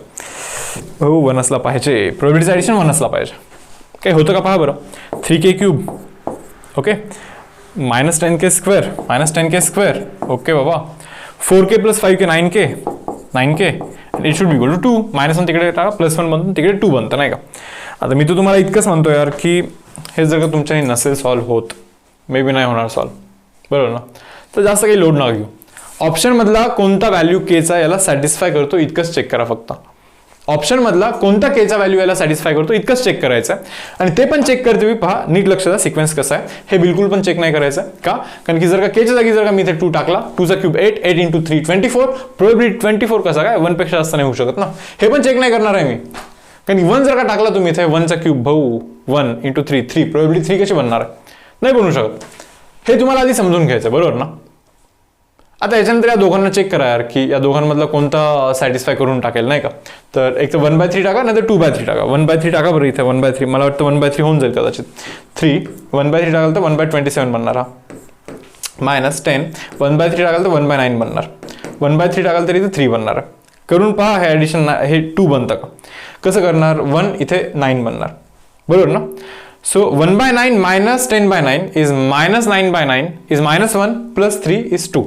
हो 1 असला पाहिजे. प्रोबॅबिलिटीचं ॲडिशन 1 असला पाहिजे. काही होतं का पहा बरं. 3k cube okay -10k², okay बाबा. 4k + 5k 9k it should be equal to 2. -1 तिकडे टाका, +1 बनतो, तिकडे 2 बनतं नाही का. आता मी तर तुम्हाला इतकंच म्हणतो यार की हे जर का तुमच्याने नसेल सॉल्व्ह होत, मे बी नाही होणार सॉल्व्ह, बरोबर ना, तर जास्त काही लोड नका घेऊ. ऑप्शनमधला कोणता व्हॅल्यू केचा याला सॅटिस्फाय करतो इतकंच चेक करा फक्त. ऑप्शनमधला कोणता केचा व्हॅल्यू याला सॅटिस्फाय करतो इतकंच चेक करायचं आहे. आणि ते पण चेक करते मी, पहा नीट लक्ष द्या सिक्वेन्स कसा आहे. हे बिलकुल पण चेक नाही करायचं का, कारण की जर का केच्या जागी जर का मी इथे 2 टाकला, 2^3 8, 8 × 3 24, प्रोबेबिलिटी 24 कसा काय 1 पेक्षा जास्त नाही होऊ शकत ना. हे पण चेक नाही करणार आहे मी, कारण की 1 जर का टाकला तुम्ही इथे 1^3 भाऊ 1 × 3 3, प्रोबेबिलिटी 3 कशी बनणार आहे, नाही बनवू शकत. हे तुम्हाला आधी समजून घ्यायचं, बरोबर ना. आता याच्यानंतर या दोघांना चेक करा यार की या दोघांमधला कोणता सॅटिस्फाय करून टाकेल नाही का. तर एक तर 1/3 टाका, नाही तर 2/3 टाका. 1/3 टाका बरं, इथे 1/3 मला वाटतं 1/3 होऊन जाईल कदाचित. 3 1/3 टाकाल तर 1/27 बनणार हा. -10 1/3 टाकाल तर 1/9 बनणार. 1/3 टाकाल तर इथे 3 बनणार आहे. करून पहा हे ॲडिशन, हे 2 बनतं का, कसं करणार. 1 इथे 9 बनणार, बरोबर ना. So 1/9 - 10/9 is -9/9 is -1 + 3 is 2.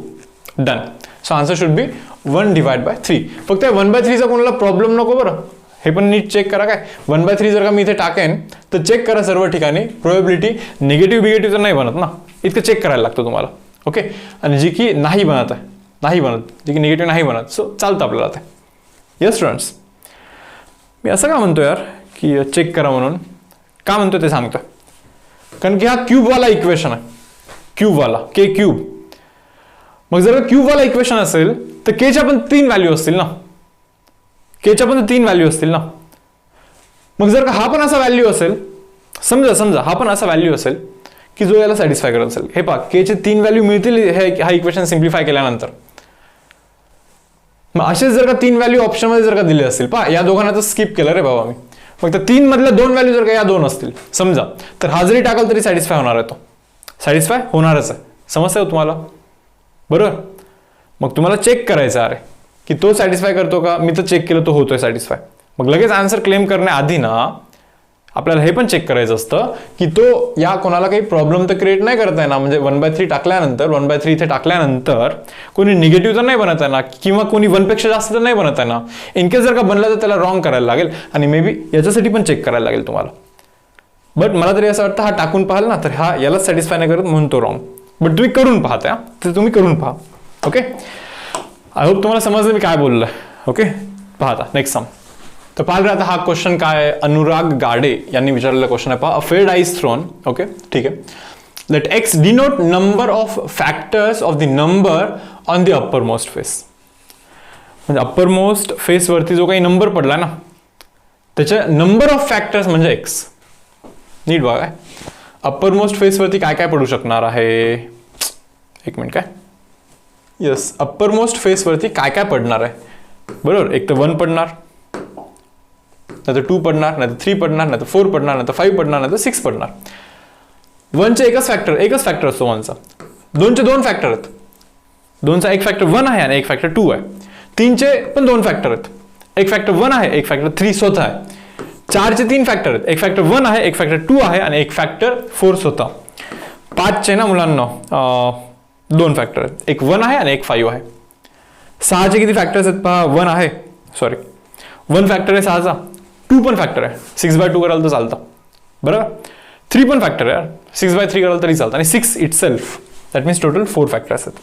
Done. So answer should be 1/3. फक्त 1/3 चा कोणाला प्रॉब्लेम नको बरं, हे पण नीट चेक करा. काय 1/3 जर का मी इथे टाकेन तर चेक करा सर्व ठिकाणी प्रोबेबिलिटी निगेटिव्ह तर नाही बनत ना, इतकं चेक करायला लागतं तुम्हाला. ओके. आणि जी की नाही बनत आहे, जी की निगेटिव्ह नाही बनत, सो चालतं आपल्याला ते. येस स्टुडंट्स, मी असं का म्हणतो यार की चेक करा म्हणून, का म्हणतो ते सांगतो. कारण की हा क्यूबवाला इक्वेशन आहे, क्यूबवाला k³. मग जर क्यूबवाला इक्वेशन असेल तर केच्या पण 3 व्हॅल्यू असतील ना, केच्या पण 3 व्हॅल्यू असतील ना. मग जर का हा पण असा व्हॅल्यू असेल, समजा हा पण असा व्हॅल्यू असेल की जो याला सॅटिस्फाय करत असेल. हे पहा केचे 3 व्हॅल्यू मिळतील हा इक्वेशन सिम्प्लिफाय केल्यानंतर. मग असेच जर का 3 व्हॅल्यू ऑप्शनमध्ये जर का दिले असतील, पहा या दोघांना तर स्किप केलं रे बाबा मी. फक्त 3 मधल्या 2 व्हॅल्यू जर का या 2 असतील समजा, तर हा जरी टाकाल तरी सॅटिस्फाय होणार आहे, तो सॅटिस्फाय होणारच आहे. समजतंय तुम्हाला, बरोबर. मग तुम्हाला चेक करायचं अरे की तो सॅटिस्फाय करतो का. मी तर चेक केलं तो होतोय सॅटिस्फाय. मग लगेच आन्सर क्लेम करण्याआधी ना आपल्याला हे पण चेक करायचं असतं की तो या कोणाला काही प्रॉब्लेम तर क्रिएट नाही करत आहे ना. म्हणजे 1/3 टाकल्यानंतर 1/3 इथे टाकल्यानंतर कोणी निगेटिव्ह तर नाही बनत आहे ना, किंवा कोणी 1 पेक्षा जास्त तर नाही बनत आहे ना. इनकेस जर का बनलं तर त्याला रॉंग करायला लागेल, आणि मे बी याच्यासाठी पण चेक करायला लागेल तुम्हाला. बट मला तरी असं वाटतं हा टाकून पाहाल ना तर हा यालाच सॅटिस्फाय नाही करत म्हणून तो रॉंग. बट तुम्ही करून पाहता, तर तुम्ही करून पहा. ओके. आय होप तुम्हाला समजलं मी काय बोललोय. ओके. पाहता नेक्स्ट सम. तर पाहिलं आता हा क्वेश्चन काय, अनुराग गाडे यांनी विचारलेला क्वेश्चन आहे. पहा, अ फेड आईज थ्रोन. ओके, ठीक आहे. Let x denote number of factors of the number on the upper most face. म्हणजे अप्पर मोस्ट फेस वरती जो काही नंबर पडला ना त्याच्या नंबर ऑफ फॅक्टर्स म्हणजे एक्स. नीट बघा, अप्पर मोस्ट फेस वरती काय काय पडू शकणार आहे. एक मिनिट, काय, येस, अप्पर मोस्ट फेस वरती काय काय पडणार आहे, बरोबर. एक तर 1 पडणार, नाही तर 2 पडणार, नाही तर 3 पडणार, नाही तर 4 पडणार, नाही तर 5 पडणार, नाही तर 6 पडणार. 1चे एकच फॅक्टर असतो 1चा. 2चे 2 फॅक्टर आहेत. 2चा एक फॅक्टर 1 आहे आणि एक फॅक्टर 2 आहे. 3चे पण 2 फॅक्टर आहेत. एक फॅक्टर 1 आहे, एक फॅक्टर 3 स्वतः आहे. 4चे 3 फॅक्टर आहेत. एक फॅक्टर 1 आहे, एक फॅक्टर 2 आहे आणि एक फॅक्टर 4 स्वतः. 5चे ना मुलांना 2 फॅक्टर आहेत. एक 1 आहे आणि एक 5 आहे. 6चे किती फॅक्टर्स आहेत पहा. 1 आहे, सॉरी 1 फॅक्टर आहे 6चा. 2 पण फॅक्टर आहे. 6/2 कराल तर चालतं, बरोबर. 3 पण फॅक्टर आहे, 6/3 कराल तरी चालतं. आणि 6 it self, that means total 4 factors आहेत.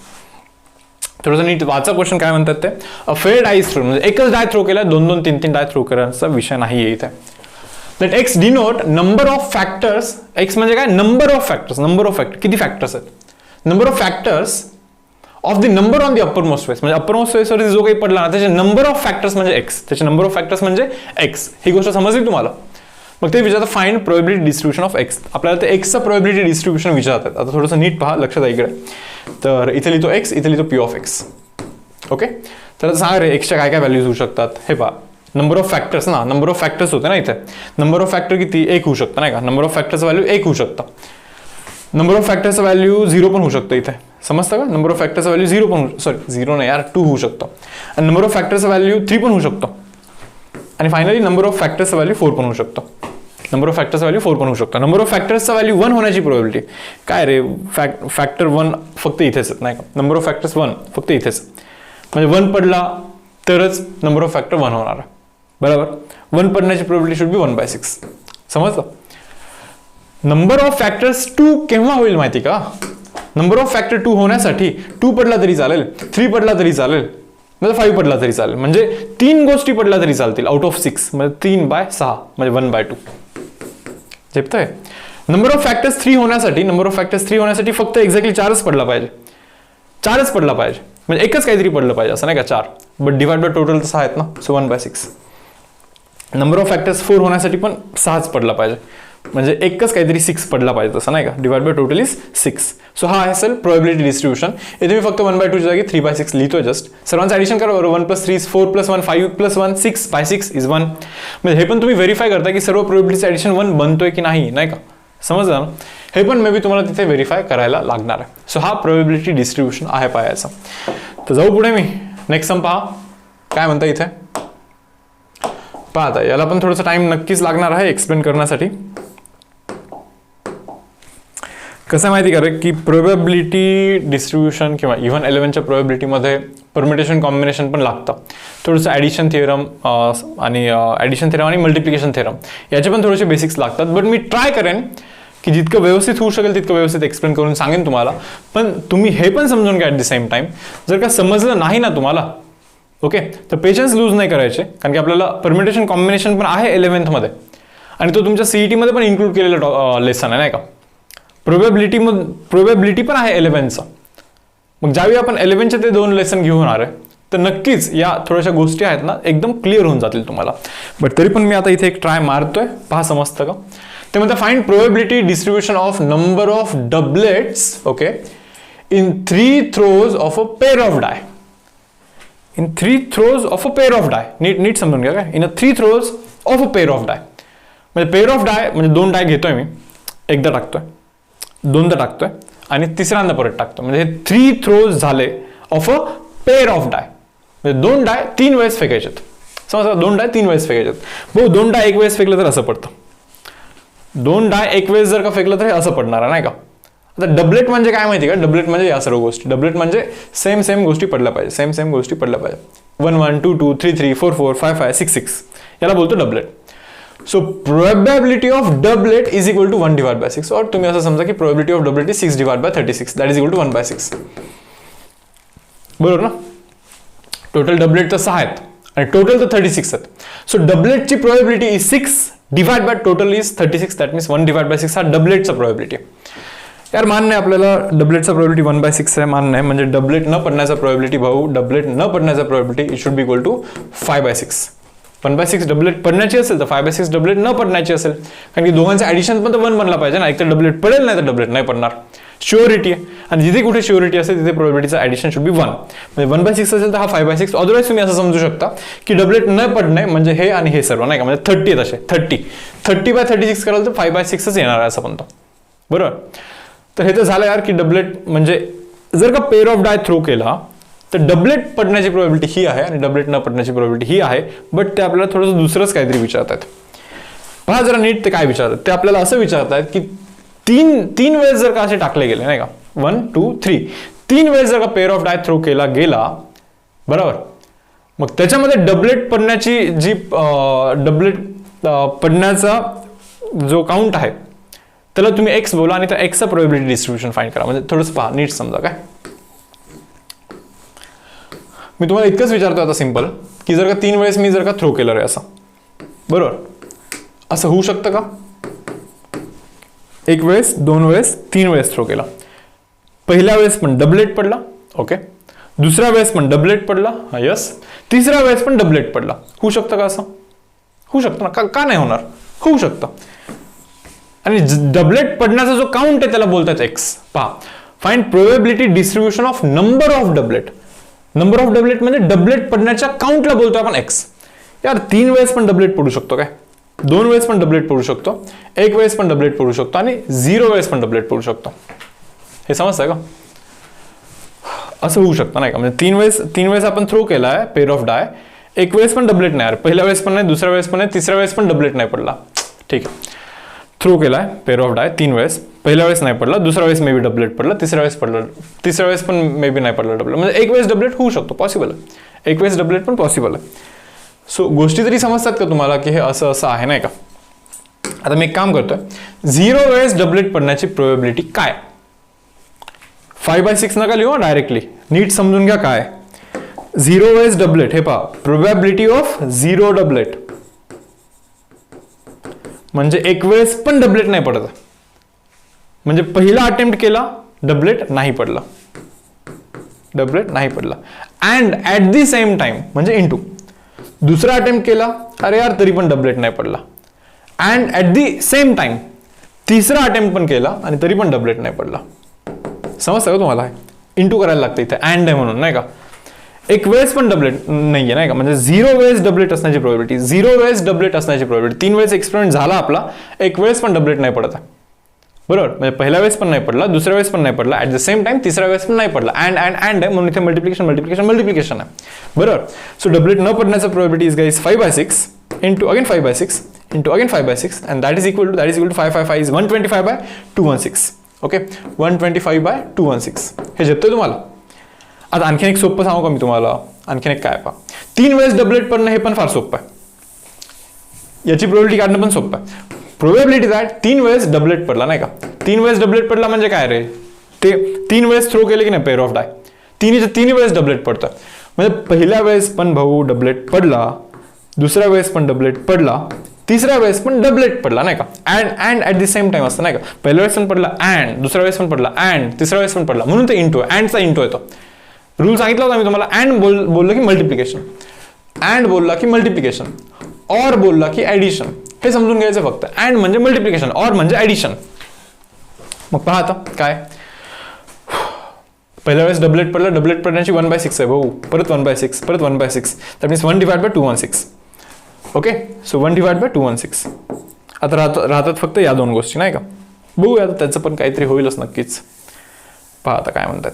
थोडंसं नीट वाचा क्वेश्चन काय म्हणतात ते. अ फेड डाय थ्रो, म्हणजे एकच डाय थ्रो केला, 2-2 3-3 डाय थ्रो करायचा विषय नाही आहे इथे. That x denote number of factors. X म्हणजे काय, number of factors. Number of factor किती फॅक्टर्स आहेत, number of factors of the number on the upper most face. म्हणजे अप्पर मोस्ट फेसवरती जो काही पडला ना त्याचे नंबर ऑफ फॅक्टर्स म्हणजे एक्स. त्याचे नंबर ऑफ फॅक्टर्स म्हणजे एक्स. ही गोष्ट समजली तुम्हाला. मग ते विचारतात find probability distribution of x. आपल्याला ते एक्सचं प्रोबेबिलिटी डिस्ट्रीब्युशन विचारतात. आता थोडंसं नीट पहा, लक्षात इकडे. तर इथे लिहितो एक्स, इथे लिहितो पी ऑफ एक्स. ओके. तर सांगा रे एक्सच्या काय काय व्हॅल्यूज होऊ शकतात. हे पहा, नंबर ऑफ फॅक्टर्स ना, नंबर ऑफ फॅक्टर्स होते ना इथे. नंबर ऑफ फॅक्टर किती, 1 होऊ शकतं नाही का. नंबर ऑफ फॅक्टरचं व्हॅल्यू 1 होऊ शकतं. नंबर ऑफ फॅक्टरचं व्हॅल्यू 0 पण होऊ शकतं इथे. समजतं का. नंबर ऑफ फॅक्टरचं व्हॅल्यू 0 पण, सॉरी 0 नाही यार, 2 होऊ शकतं. आणि नंबर ऑफ फॅक्टरचं व्हॅल्यू 3 पण होऊ शकतं. आणि फायनली नंबर ऑफ फॅक्टरचं व्हॅल्यू 4 पण होऊ शकतं. नंबर ऑफ फॅक्टर्सचा व्हॅल्यू 4 पण होऊ शकतो. नंबर ऑफ फॅक्टर्सचा व्हॅल्यू 1 होण्याची प्रोबॅबिलिटी काय रे, फॅक्टर 1 फक्त इथेच नाही का, नंबर ऑफ फॅक्टर्स 1 फक्त इथेच, म्हणजे 1 पडला तरच नंबर ऑफ फॅक्टर 1 होणार आहे, बरोबर. 1 पडण्याची प्रोबॅबिलिटी शुड बी 1/6. समजलं. नंबर ऑफ फॅक्टर्स 2 केव्हा होईल माहिती का, नंबर ऑफ फॅक्टर 2 होण्यासाठी 2 पडला तरी चालेल, 3 पडला तरी चालेल, म्हणजे 5 पडला तरी चालेल, म्हणजे 3 गोष्टी पडल्या तरी चालतील आउट ऑफ 6, म्हणजे 3/6 म्हणजे 1/2. झेपतंय. नंबर ऑफ फॅक्टर्स 3 होण्यासाठी फक्त एक्झॅक्टली 4च पडला पाहिजे, 4च पडला पाहिजे, म्हणजे एकच काहीतरी पडलं पाहिजे असं नाही का 4, बट डिवाइड बाय टोटल तर 6 आहेत ना, सो 1/6. नंबर ऑफ फॅक्टर्स 4 होण्यासाठी पण 6च पडला पाहिजे, म्हणजे एकच काहीतरी 6 पडला पाहिजे तसं नाही का, divide by total is 6. So हा असेल प्रोबॅबिलिटी डिस्ट्रीब्युशन. इथे मी फक्त 1/2 च्या जागी 3/6 लिहितोय जस्ट. सर्वांचं ऍडिशन करा बरोबर. 1 + 3 is 4 + 1 5 + 1 6/6 is 1. म्हणजे हे पण तुम्ही व्हेरीफाय करता की सर्व प्रोबॅबिलिटीचं ऍडिशन 1 बनतोय की नाही, नाही का, समजलं ना. हे पण मे बी तुम्हाला तिथे व्हेरीफाय करायला लागणार आहे. सो हा प्रोबॅबिलिटी डिस्ट्रीब्युशन आहे पायाचा. तर जाऊ पुढे मी. नेक्स्ट सम पहा काय म्हणता इथे. पहा आता याला पण थोडासा टाइम नक्कीच लागणार आहे एक्सप्लेन करण्यासाठी. कसं माहिती का रे की प्रोबॅबिलिटी डिस्ट्रीब्युशन किंवा इव्हन 11च्या प्रोबॅबिलिटीमध्ये परमिटेशन कॉम्बिनेशन पण लागतं. थोडंसं ॲडिशन थिअरम आणि मल्टिप्लिकेशन थिअरम याचे पण थोडेसे बेसिक्स लागतात. बट मी ट्राय करेन की जितकं व्यवस्थित होऊ शकेल तितकं व्यवस्थित एक्सप्लेन करून सांगेन तुम्हाला. पण तुम्ही हे पण समजून घ्या ॲट द सेम टाइम, जर का समजलं नाही ना तुम्हाला ओके तर पेशन्स लूज नाही करायचे, कारण की आपल्याला परमिटेशन कॉम्बिनेशन पण आहे 11th मध्ये आणि तो तुमच्या CET मध्ये पण इन्क्लूड केलेला लेसन आहे नाही का. प्रोबॅबिलिटी पण आहे 11चा. मग ज्यावेळी आपण 11चे ते 2 लेसन घेऊन होणार आहे तर नक्कीच या थोड्याशा गोष्टी आहेत ना एकदम क्लिअर होऊन जातील तुम्हाला. बट तरी पण मी आता इथे एक ट्राय मारतोय, पहा समजतं का. ते म्हणतात find probability distribution of number of doublets okay in 3 throws of a pair of die. In 3 throws of a pair of die. नीट समजून घ्या काय. In 3 throws of a pair of die. म्हणजे पेअर ऑफ डाय म्हणजे 2 डाय घेतोय मी, एकदा टाकतोय, दोनदा टाकतोय आणि तिसऱ्यांदा परत टाकतोय, म्हणजे हे 3 थ्रोज झाले of a pair of die. म्हणजे 2 डाय 3 वेळेस फेकायचेत. समजा 2 डाय 3 वेळेस फेकायचेत. भाऊ 2 डाय 1 वेळेस फेकलं तर असं पडतं, 2 डाय 1 वेळेस जर का फेकलं तर असं पडणार नाही का. आता डबलेट म्हणजे काय माहिती का, डबलेट म्हणजे या सर्व गोष्टी. डबलेट म्हणजे सेम गोष्टी पडल्या पाहिजे, सेम गोष्टी पडल्या पाहिजे. 1 1 2 2 3 3 4 4 5 5 6 6 याला बोलतो doublet. So probability of doublet is equal to 1/6. और तुम्ही असं समजा की probability of doublet is 6/36 that is equal to 1/6. बरोबर ना. टोटल डबलेट तर 6 आहेत आणि टोटल तर 36 आहेत. सो डबलेटची probability is 6 divide by total is 36. That means 1/6 हा डबलेटचा प्रोबॅबिलिटी. यार मान्य आहे आपल्याला डबलेटचा प्रोबॅबिलिटी 1/6 आहे, मान्य आहे. म्हणजे डबलेट न पडण्याचा प्रोबॅबिलिटी भाऊ, डबलेट न पडण्याचा probability it should be equal to 5/6. 1/6 doublet पडण्याची असेल तर 5/6 डबलेट न पडण्याची असेल, कारण की दोघांचं ऍडिशन पण तर 1 बनला पाहिजे ना. एक तर डबलेट पडेल नाही तर डबलेट नाही पडणार. श्युअरिटी आहे आणि जिथे कुठे श्युअरिटी असेल तिथे प्रोबॅबिलिटीचा ऍडिशन शुड बी 1. म्हणजे 1/6 असेल तर हा 5/6. अदरवाईज तुम्ही असं समजू शकता की डबलेट न पडणे म्हणजे हे आणि हे सर्व नाही का, म्हणजे 30 आहेत असे 30/36 कराल तर 5/6च येणार आहे असं म्हणतो. बरोबर. तर हे तर झालं यार की डबलेट म्हणजे जर का पेअर ऑफ डाय थ्रो केला तर डबलेट पडण्याची प्रोबॅबिलिटी ही आहे आणि डबलेट न पडण्याची प्रोबॅबिलिटी ही आहे. बट ते आपल्याला थोडंसं दुसरंच काहीतरी विचारतात. पहा जरा नीट ते काय विचारतात. ते आपल्याला असं विचारतात की तीन वेळेस जर का असे टाकले गेले नाही का, 1 2 3 3 वेळेस जर का पेअर ऑफ डाय थ्रो केला गेला बरोबर, मग त्याच्यामध्ये डबलेट पडण्याची जी डबलेट पडण्याचा जो काउंट आहे त्याला तुम्ही x बोला आणि त्या x चा प्रोबॅबिलिटी डिस्ट्रीब्युशन फाइंड करा. म्हणजे थोडंसं पहा नीट समजा काय. मी तुम्हाला इतकंच विचारतो आता सिंपल की जर का 3 वेळेस मी जर का थ्रो केलं रे असं बरोबर, असं होऊ शकतं का. 1 वेळेस 2 वेळेस 3 वेळेस थ्रो केला, पहिल्या वेळेस पण डबलेट पडला ओके, दुसऱ्या वेळेस पण डबलेट पडला यस, तिसऱ्या वेळेस पण डबलेट पडला. होऊ शकतं का असं. होऊ शकतं ना. का नाही होणार, होऊ शकतं. आणि डबलेट पडण्याचा जो काउंट आहे त्याला बोलतात x. पहा find probability distribution of number of doublet. Number of doublet म्हणजे डबलेट पडण्याच्या काउंटला बोलतो आपण x. यार 3 वेळेस पण डबलेट पडू शकतो काय, 2 वेळेस पण डबलेट पडू शकतो, 1 वेळेस पण डबलेट पडू शकतो आणि 0 वेळेस पण डबलेट पडू शकतो. हे समजतंय का. असं होऊ शकतं नाही का. म्हणजे 3 वेळेस आपण थ्रो केलाय पेअर ऑफ डाय, 1 वेळेस पण डबलेट नाही. पहिल्या वेळेस पण नाही, दुसऱ्या वेळेस पण नाही, तिसऱ्या वेळेस पण डबलेट नाही पडला. ठीक आहे. थ्रो केलाय पेअर ऑफ डाय 3 वेळेस, पहिल्या वेळेस नाही पडला, दुसऱ्या वेळेस मे बी डबलेट पडला, तिसऱ्या वेळेस पडला, तिसऱ्या वेळेस पण मे बी नाही पडला डबलेट, म्हणजे एक वेळेस डबलेट होऊ शकतो, पॉसिबल आहे, एक वेळेस डबलेट पण पॉसिबल आहे. सो गोष्टी तरी समजतात का तुम्हाला की हे असं असं आहे नाही का. आता मी एक काम करतोय, 0 वेळेस डबलेट पडण्याची प्रोबॅबिलिटी काय. 5/6 नका लिहू डायरेक्टली, नीट समजून घ्या काय. 0 वेळेस डबलेट, हे पहा प्रोबॅबिलिटी ऑफ 0 डबलेट म्हणजे एक वेळेस पण डबलेट नाही पडत, म्हणजे पहिला अटेम्प्ट केला डबलेट नाही पडला, डबलेट नाही पडला, and at the same time म्हणजे इंटू दुसरा अटेम्प्ट केला, अरे यार तरी पण डबलेट नाही पडला, and at the same time तिसरा अटेम्प्ट पण केला आणि तरी पण डबलेट नाही पडला. समजतं का तुम्हाला. इंटू करायला लागतं इथे, अँड आहे म्हणून नाही का. एक वेळेस पण डबलेट नाहीये नाही का, म्हणजे 0 वेळेस डबलेट असण्याची प्रोबॅबिलिटी, 0 वेळेस डबलेट असण्याची प्रोबॅबिलिटी. 3 वेळेस एक्सपेरिमेंट झाला आपला, एक वेळेस पण डबलेट नाही पडत आहे, बरोबर. म्हणजे पहिल्या वेळेस पण नाही पडला, दुसऱ्या वेळेस पण नाही पडला, ऍट द सेम टाइम तिसऱ्या वेळेस पण नाही पडला, अँड आहे म्हणून इथे मल्टिप्लिकेशन आहे, बरोबर. सो डबलेट न पडण्याचा probability is guys 5/6 into again 5/6 into again 5/6 and that is equal to 5 is 125/216. Okay, 125/216 हे झेपतोय तुम्हाला. आता आणखीन एक सोपं सांगू का मी तुम्हाला, आणखीन एक काय पहा, 3 वेळेस डबलेट पडणं हे पण फार सोपं आहे, याची प्रोबॅबिलिटी काढणं पण सोपं आहे. प्रोबॅबिलिटी दॅट 3 वेळेस डबलेट पडला नाही का, 3 वेळेस डबलेट पडला म्हणजे काय रे, ते 3 वेळेस थ्रो केले की नाही पेअर ऑफ डाय, 3 वेळेस डबलेट पडतं, म्हणजे पहिल्या वेळेस पण भाऊ डबलेट पडला, दुसऱ्या वेळेस पण डबलेट पडला, तिसऱ्या वेळेस पण डबलेट पडला नाही का. And at the same time असतं नाही का, पहिल्या वेळेस पण पडला अँड, दुसऱ्या वेळेस पण पडला अँड, तिसऱ्या वेळेस पण पडला, म्हणून ते इंटू आहे, अँडचा इंटू येतो. रूल सांगितला होता मी तुम्हाला, अँड बोललं की मल्टिप्लिकेशन, अँड बोलला की मल्टिप्लिकेशन, ऑर बोलला की ऍडिशन, हे समजून घ्यायचं फक्त. अँड म्हणजे मल्टिप्लिकेशन, ऑर म्हणजे ऍडिशन. मग पहा आता काय, पहिल्या वेळेस डबलेट पडला, डबलेट पडण्याची 1/6 आहे भाऊ, परत 1/6, परत 1/6, दॅट मीन्स 1/216. Okay, so 1/216. आता राहतात फक्त या दोन गोष्टी नाही का. बघूया आता त्याचं पण काहीतरी होईलच नक्कीच. पहा आता काय म्हणतात.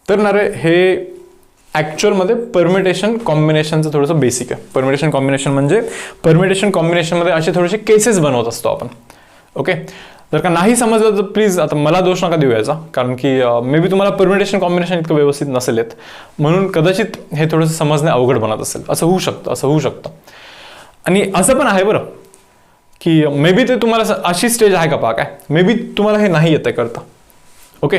तर ना रे, हे ॲक्च्युअलमध्ये परमिटेशन कॉम्बिनेशनचं थोडंसं बेसिक आहे. परमिटेशन कॉम्बिनेशनमध्ये असे थोडेसे केसेस बनवत असतो आपण. ओके, जर का नाही समजलं तर प्लीज आता मला दोष नका देऊ याचा, कारण की मे बी तुम्हाला परमिटेशन कॉम्बिनेशन इतकं व्यवस्थित नसेल येत, म्हणून कदाचित हे थोडंसं समजणे अवघड बनत असेल, असं होऊ शकतं. आणि असं पण आहे बरं की मे बी ते तुम्हाला अशी स्टेज आहे का पहा काय, मे बी तुम्हाला हे नाही येतं करता. ओके,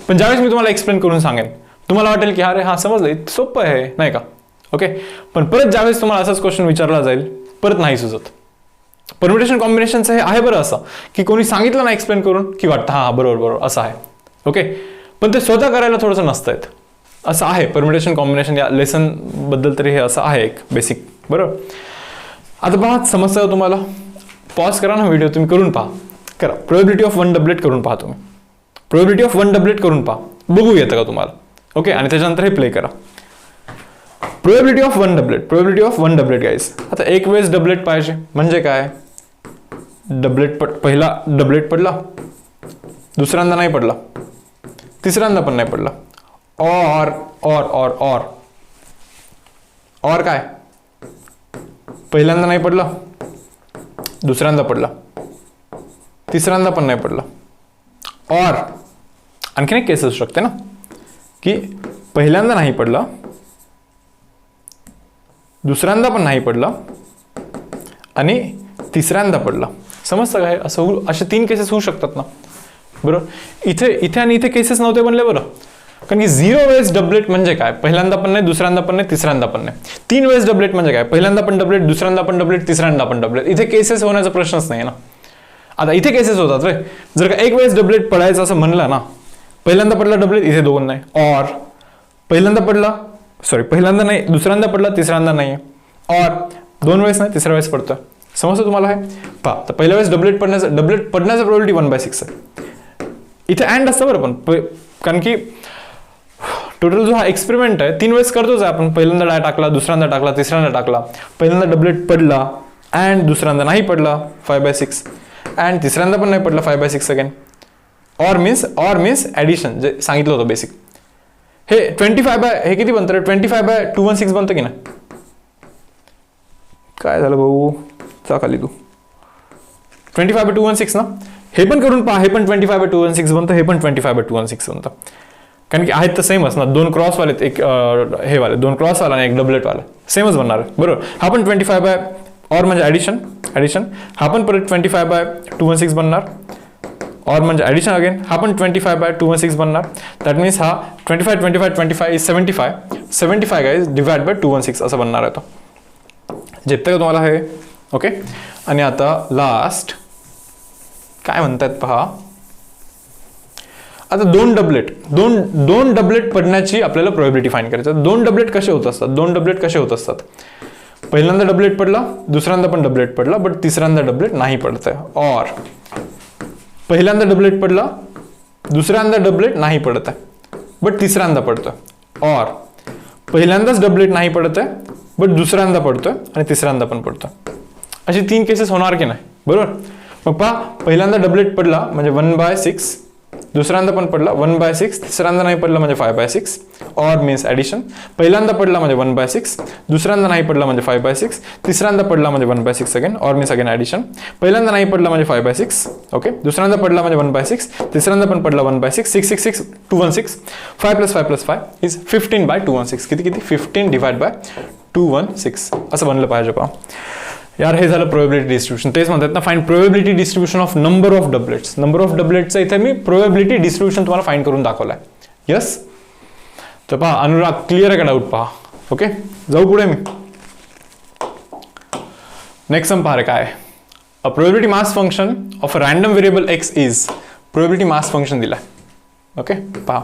पण ज्यावेळेस मी तुम्हाला एक्सप्लेन करून सांगेन, तुम्हाला वाटेल की अरे हा समजलं, सोपं आहे नाही का. ओके, पण परत ज्यावेळेस तुम्हाला असाच क्वेश्चन विचारला जाईल, परत नाही सुचत. परमिटेशन कॉम्बिनेशनचं हे आहे बरं असं की कोणी सांगितलं ना एक्सप्लेन करून की वाटतं हा बरोबर असं आहे. ओके, पण ते स्वतः करायला थोडंसं नसतं येत, असं आहे. परमिटेशन कॉम्बिनेशन या लेसन बद्दल तरी हे असं आहे एक बेसिक, बरोबर. आता पहा, समजतं तुम्हाला. पॉज करा ना व्हिडिओ, तुम्ही करून पहा, करा. प्रोबॅबिलिटी ऑफ 1 डबलेट करून पहा तुम्ही, प्रोबॅबिलिटी ऑफ 1 डबलेट करून पहा, बघू येतं का तुम्हाला. ओके, आणि त्याच्यानंतर हे प्ले करा. Probability of 1 doublet guys. आता एक वेळेस डबलेट पाहिजे म्हणजे काय, पहिला डबलेट पडला, दुसऱ्यांदा नाही पडला, तिसऱ्यांदा पण नाही पडला, और काय, पहिल्यांदा नाही पडला, दुसऱ्यांदा पडला, तिसऱ्यांदा पण नाही पडला, और आणखीन एक केस असू शकते ना की पहिल्यांदा नाही पडला, दुसऱ्यांदा पण नाही पडला आणि तिसऱ्यांदा पडला. समजतं काय, असं असे 3 केसेस होऊ शकतात ना, बरोबर. इथे आणि इथे केसेस नव्हते बनले बरं, कारण की 0 वेळेस डबलेट म्हणजे काय, पहिल्यांदा पण नाही, दुसऱ्यांदा पण नाही, तिसऱ्यांदा पण नाही. 3 वेळेस डबलेट म्हणजे काय, पहिल्यांदा पण डबलेट, दुसऱ्यांदा पण डबलेट, तिसऱ्यांदा पण डबलेट. इथे केसेस होण्याचा प्रश्नच नाही ना. आता इथे केसेस होतात रे, जर का एक वेळेस डबलेट पडायचं असं म्हणलं ना, पहिल्यांदा पडला डबलेट, इथे 2 नाही, और पहिल्यांदा नाही, दुसऱ्यांदा पडला, तिसऱ्यांदा नाही, और 2 वेळेस नाही, तिसऱ्या वेळेस पडतं. समजतं तुम्हाला हे पहा. तर पहिल्या वेळेस डबलेट पडण्याचं प्रोबॅबिलिटी 1/6 आहे. इथे अँड असतं बरं, पण कारण की टोटल जो हा एक्सपेरिमेंट आहे 3 वेळेस करतोच आहे आपण. पहिल्यांदा डाय टाकला, दुसऱ्यांदा टाकला, तिसऱ्यांदा टाकला, पहिल्यांदा डबलेट पडला अँड दुसऱ्यांदा नाही पडला 5/6, अँड तिसऱ्यांदा पण नाही पडला 5/6 अगेन. ऑर मीन्स ऍडिशन जे सांगितलं होतं बेसिक. हे 25 हे किती बनतं रे, 25/216 बनतं की नाही. काय झालं भाऊ, जा खाली तू 25/216 ना, हे पण करून पहा, हे पण 25/216 बनतं, हे पण 25/216 बनतं, कारण की आहेत तर सेमच ना, दोन क्रॉसवाले, एक हे वाले दोन क्रॉसवाला आणि एक डबलेटवाला सेमच बनणार आहे बरोबर. हा पण 25 और म्हणजे ॲडिशन हा पण परत 25/216 बनणार, और म्हणजे ॲडिशन अगेन हा पण 25/216 बनणार. दॅट मीन्स हा 25 इज 75 गाईज डिवाइड बाय 216 असं बनणार आहे तो. झेपतं का तुम्हाला हे? ओके. आणि आता लास्ट काय म्हणतात पहा, आता दोन डबलेट पडण्याची आपल्याला प्रोबॅबिलिटी फाइंड करायची. दोन डबलेट कसे होत असतात, पहिल्यांदा डबलेट पडला, दुसऱ्यांदा पण डबलेट पडला, बट तिसऱ्यांदा डबलेट नाही पडत आहे. और पहिल्यांदा डबलेट पडला, दुसऱ्यांदा डबलेट नाही पडत आहे बट तिसऱ्यांदा पडतोय. और पहिल्यांदाच डबलेट नाही पडत आहे बट दुसऱ्यांदा पडतोय आणि तिसऱ्यांदा पण पडतोय. अशी 3 केसेस होणार की नाही बरोबर. मग पहा, पहिल्यांदा डबलेट पडला म्हणजे 1/6, दुसऱ्यांदा पण पडला 1/6, तिसऱ्यांदा नाही पडला म्हणजे 5/6, और मीन्स ॲडिशन. पहिल्यांदा पडला म्हणजे 1/6, दुसऱ्यांदा नाही पडला म्हणजे 5/6, तिसऱ्यांदा पडला म्हणजे 1/6 अगेन, और मीन्स अगेन ॲडिशन. पहिल्यांदा नाही पडला म्हणजे 5/6, ओके, दुसऱ्यांदा पडला म्हणजे 1/6, तिसऱ्यांदा पण पडला 1/6, 6 6 6 216, 5 + 5 + 5 इज 15/216. किती 15 डिवाइड बाय 216 असं बनलं पाहिजे पहा. यार हे झालं प्रोबॅबिलिटी डिस्ट्रीब्युशन. तेच म्हणतात ना, find probability distribution of number of डबलेट्सचं इथे मी प्रोबॅबिलिटी डिस्ट्रीब्युशन तुम्हाला फाइंड करून दाखवलाय. यस, तर पहा अनुराग, क्लिअर आहे का डाऊट? पहा. ओके, जाऊ पुढे मी. नेक्स्ट सम पहा रे काय. A probability mass function of a random variable x is, probability mass function दिलाय. ओके, पहा.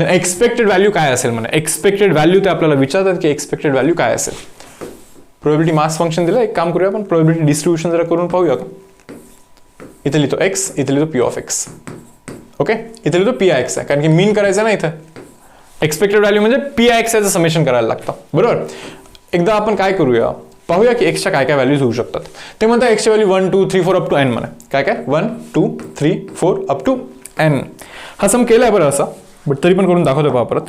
एक्सपेक्टेड व्हॅल्यू काय असेल म्हणे, एक्सपेक्टेड व्हॅल्यू ते आपल्याला विचारतात की एक्सपेक्टेड व्हॅल्यू काय असेल. प्रोबॅबिलिटी मास फंक्शन दिलं, एक काम करूया आपण प्रोबॅबिलिटी डिस्ट्रीब्युशन जरा करून पाहूया. इथे लिहितो एक्स, इथे लिहितो पी ऑफ एक्स. ओके, इथे लिहितो पी आय एक्स आहे, कारण की मीन करायचं ना इथं. एक्सपेक्टेड व्हॅल्यू म्हणजे पी आय एक्स याचं समेशन करायला लागतं बरोबर. एकदा आपण काय करूया, पाहूया की एक्सच्या काय काय व्हॅल्यूज होऊ शकतात. ते म्हणतात एक्सची व्हॅल्यू 1 2 3 4 अप टू एन म्हणे. काय 1 2 3 4 अप टू एन. हा सम केलाय बरं असा, बट तरी पण करून दाखवतो पहा परत.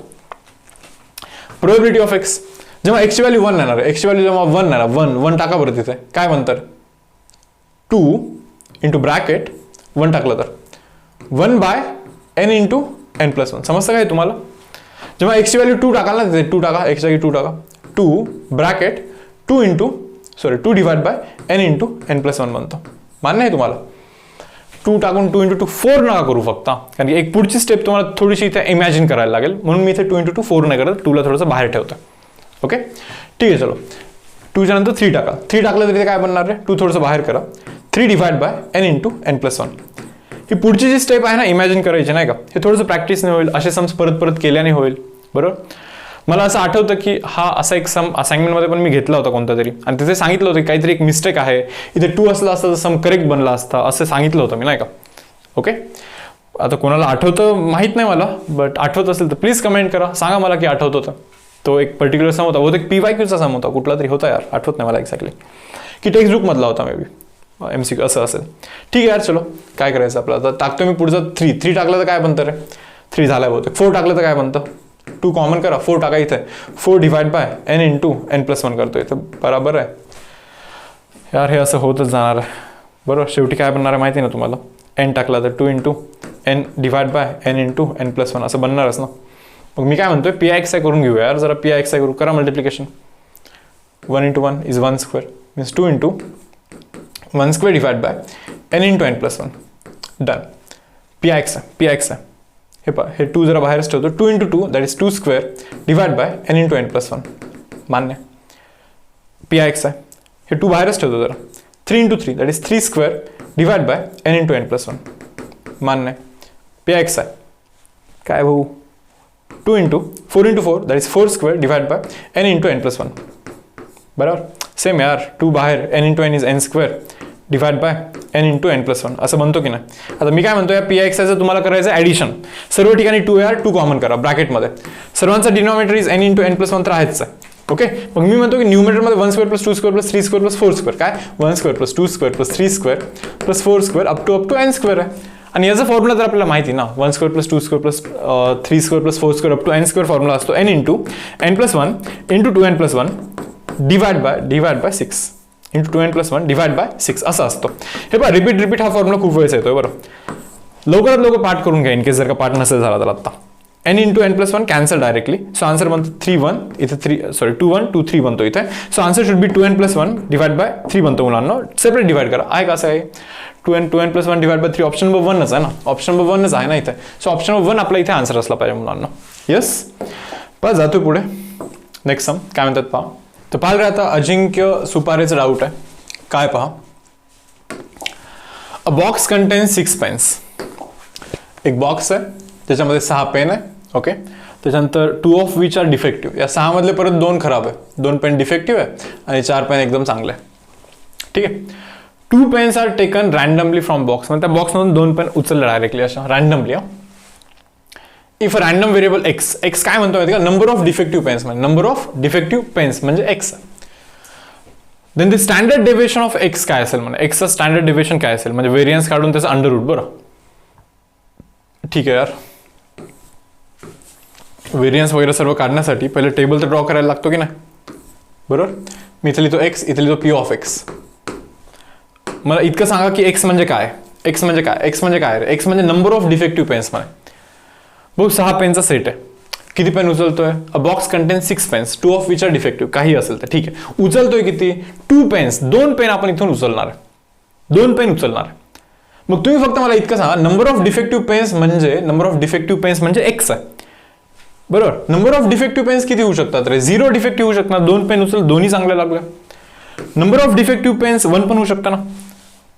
प्रोबॅबिलिटी ऑफ एक्स, जेव्हा एक्सची व्हॅल्यू 1 येणार, एक्सची व्हॅल्यू जेव्हा 1 येणार, 1 टाका बरं तिथे. काय म्हणतात 2 इंटू ब्रॅकेट 1 टाकलं तर 1/n इंटू n+1. समजतं काय तुम्हाला? जेव्हा एक्सची व्हॅल्यू 2 टाकाल ना तिथे 2 टाका, एक्सच्या जागी 2 टाका, 2 bracket 2 divide by n into n+1 बनतो. मान्य आहे तुम्हाला? 2 टाकून 2 × 2 4 नका करू फक्त, कारण की एक पुढची स्टेप तुम्हाला थोडीशी इथे इमॅजिन करायला लागेल, म्हणून मी इथे 2 × 2 4 नाही करत, 2ला थोडंसं बाहेर ठेवतो. ओके, ठीक आहे. चलो 2च्या नंतर 3 टाका, 3 टाकलं तरी काय बनणार आहे, 2 थोडंसं बाहेर करा, 3 divide by n into n+1. ही पुढची जी स्टेप आहे ना इमॅजिन करायची नाही का, हे थोडंसं प्रॅक्टिसने होईल, असे सम्स परत परत केल्याने होईल बरोबर. मला असं आठवतं की हा असा एक सम असाइनमेंटमध्ये पण मी घेतला होता कोणता तरी, आणि तिथे सांगितलं होतं की काहीतरी एक मिस्टेक आहे, इथे 2 असला असता तर सम करेक्ट बनला असता असं सांगितलं होतं मी नाही का. ओके, आता कोणाला आठवतं माहीत नाही मला, बट आठवत असेल तर प्लीज कमेंट करा, सांगा मला की आठवत होतं. तो एक पर्टिक्युलर सम होता, बहुतेक PYQचा सम होता, कुठला तरी होता यार, आठवत नाही मला एक्झॅक्टली, की टेक्स्ट बुकमधला होता मे बी, MCQ असं असेल. ठीक आहे यार, चलो काय करायचं आपल्याला, तर टाकतो मी पुढचं 3 टाकलं तर काय बनतं रे, 3 झालाय बहुतेक. 4 टाकलं तर काय बनतं, 2 कॉमन करा, 4 टाका इथे, 4 divide by n into n+1 करतो इथं, बरोबर आहे यार. हे असं होतच जाणार आहे बरोबर. शेवटी काय बनणार आहे माहिती ना तुम्हाला, n टाकला तर 2 × n divide by n into n+1 असं बनणारच ना. मग मी काय म्हणतोय PIXI करून घेऊया यार, जरा PIXI करू, करा multiplication. 1 × 1 is 1 square, means 2 × 1 square divide by n into n+1. Done. PIXI हे पहा, हे 2 जरा बाहेरच ठेवतो, 2 × 2 that is 2 square divide by n into n+1. मान्य. PIXI हे 2 बाहेरच ठेवतो जरा, 3 × 3 that is 3 square divide by n into n+1. मान्य. PIXI काय भाऊ, 4 × 4 that is 4 square divide by n into n+1. बरोबर सेम यार, 2 बाहेर, n into n is n square divide by n into n+1 असं बनतो की नाही. आता मी काय म्हणतो, या PIXIचं तुम्हाला करायचं ॲडिशन, सर्व ठिकाणी 2 यार 2 कॉमन करा ब्रॅकेटमध्ये, सर्वांचा denominator is n into n+1 तर आहेच आहे. ओके, मग मी म्हणतो की न्यूमरेटरमध्ये 1 स्क्वेअर + 2 स्क्वेअर + 3 स्क्वेअर + 4 स्क्वेअर, काय 1 square + 2 square + 3 square + 4 square up to n square आहे. आणि याचा फॉर्म्युला तर आपल्याला माहिती ना, 1 square plus 2 square plus 3 square plus 4 square up to n square formula असतो n into n plus 1 into 2n plus 1 divide by 6 into 2n plus 1 divide by 6 असा असतो. हे पहा रिपीट हा फॉर्म्युला खूप वेळेस येतोय बरं. लवकरात लवकर पार्ट करून घ्या इन केस जर का पार्ट नसेल झाला तर आता. n into n plus 1 cancel directly. So answer बनतो 3 1 इथे 2 1 2 3 बनतो इथे. So answer should be 2n plus 1 divide by 3 बनतो मुलांना. सेपरेट डिवाइड करा. आहे कसं आहे 2n plus 1 divide by 3 option number 1च आहे ना, ऑप्शन नंबर 1च आहे ना इथे. सो ऑप्शन नंबर 1 आपला इथे आन्सर असला पाहिजे मुलांना. येस पहा जातोय पुढे. नेक्स्ट सम काय म्हणतात पहा. तर पाहिलं आता अजिंक्य सुपारेचं डाऊट आहे. काय पहा, अ बॉक्स कंटेन्स 6 पेन्स. एक बॉक्स आहे त्याच्यामध्ये 6 पेन आहे. ओके, त्याच्यानंतर 2 ऑफ विच आर डिफेक्टिव्ह. या 6 मधले परत 2 खराब आहे, 2 पेन डिफेक्टिव्ह आहे आणि 4 पेन एकदम चांगले आहे. ठीक आहे. 2 pens are taken randomly from box. म्हणजे त्या बॉक्समधून 2 पेन उचलले डायरेक्टली अशा randomly. If a random variable x, x काय म्हणतो माहिती का, नंबर ऑफ डिफेक्टिव्ह पेन्स म्हणजे नंबर ऑफ डिफेक्टिव्ह पेन्स म्हणजे x. Then the standard deviation of x काय असेल, म्हणजे एक्सचं स्टँडर्ड डेव्हिएशन काय असेल, म्हणजे व्हेरियन्स काढून त्याचं अंडर रूट. बरं ठीक आहे यार, व्हेरियन्स वगैरे सर्व काढण्यासाठी पहिले टेबल तर ड्रॉ करायला लागतो की नाही. बरोबर, मी इथे लिहितो एक्स, इथे लिहितो पी ऑफ एक्स. मला इतकं सांगा की एक्स म्हणजे काय, एक्स म्हणजे काय, एक्स म्हणजे काय रे. एक्स म्हणजे नंबर ऑफ डिफेक्टिव्ह पेन्स म्हणे. भाऊ 6 पेनचा सेट आहे. किती पेन उचलतोय, a box contains 6 pens 2 of which are defective. काही असेल तर ठीक आहे. उचलतोय किती, 2 पेन्स. 2 पेन आपण इथून उचलणार आहे, 2 पेन उचलणार आहे. मग तुम्ही फक्त मला इतकं सांगा, नंबर ऑफ डिफेक्टिव्ह पेन्स म्हणजे नंबर ऑफ डिफेक्टिव्ह पेन्स म्हणजे एक्स आहे. बरोबर, नंबर ऑफ डिफेक्टिव्ह पेन्स किती होऊ शकतात रे, 0 डिफेक्टिव्ह होऊ शकतात. 2 पेन उचल, दोन्ही चांगले लागले. नंबर ऑफ डिफेक्टिव्ह पेन्स 1 पण होऊ शकतं ना,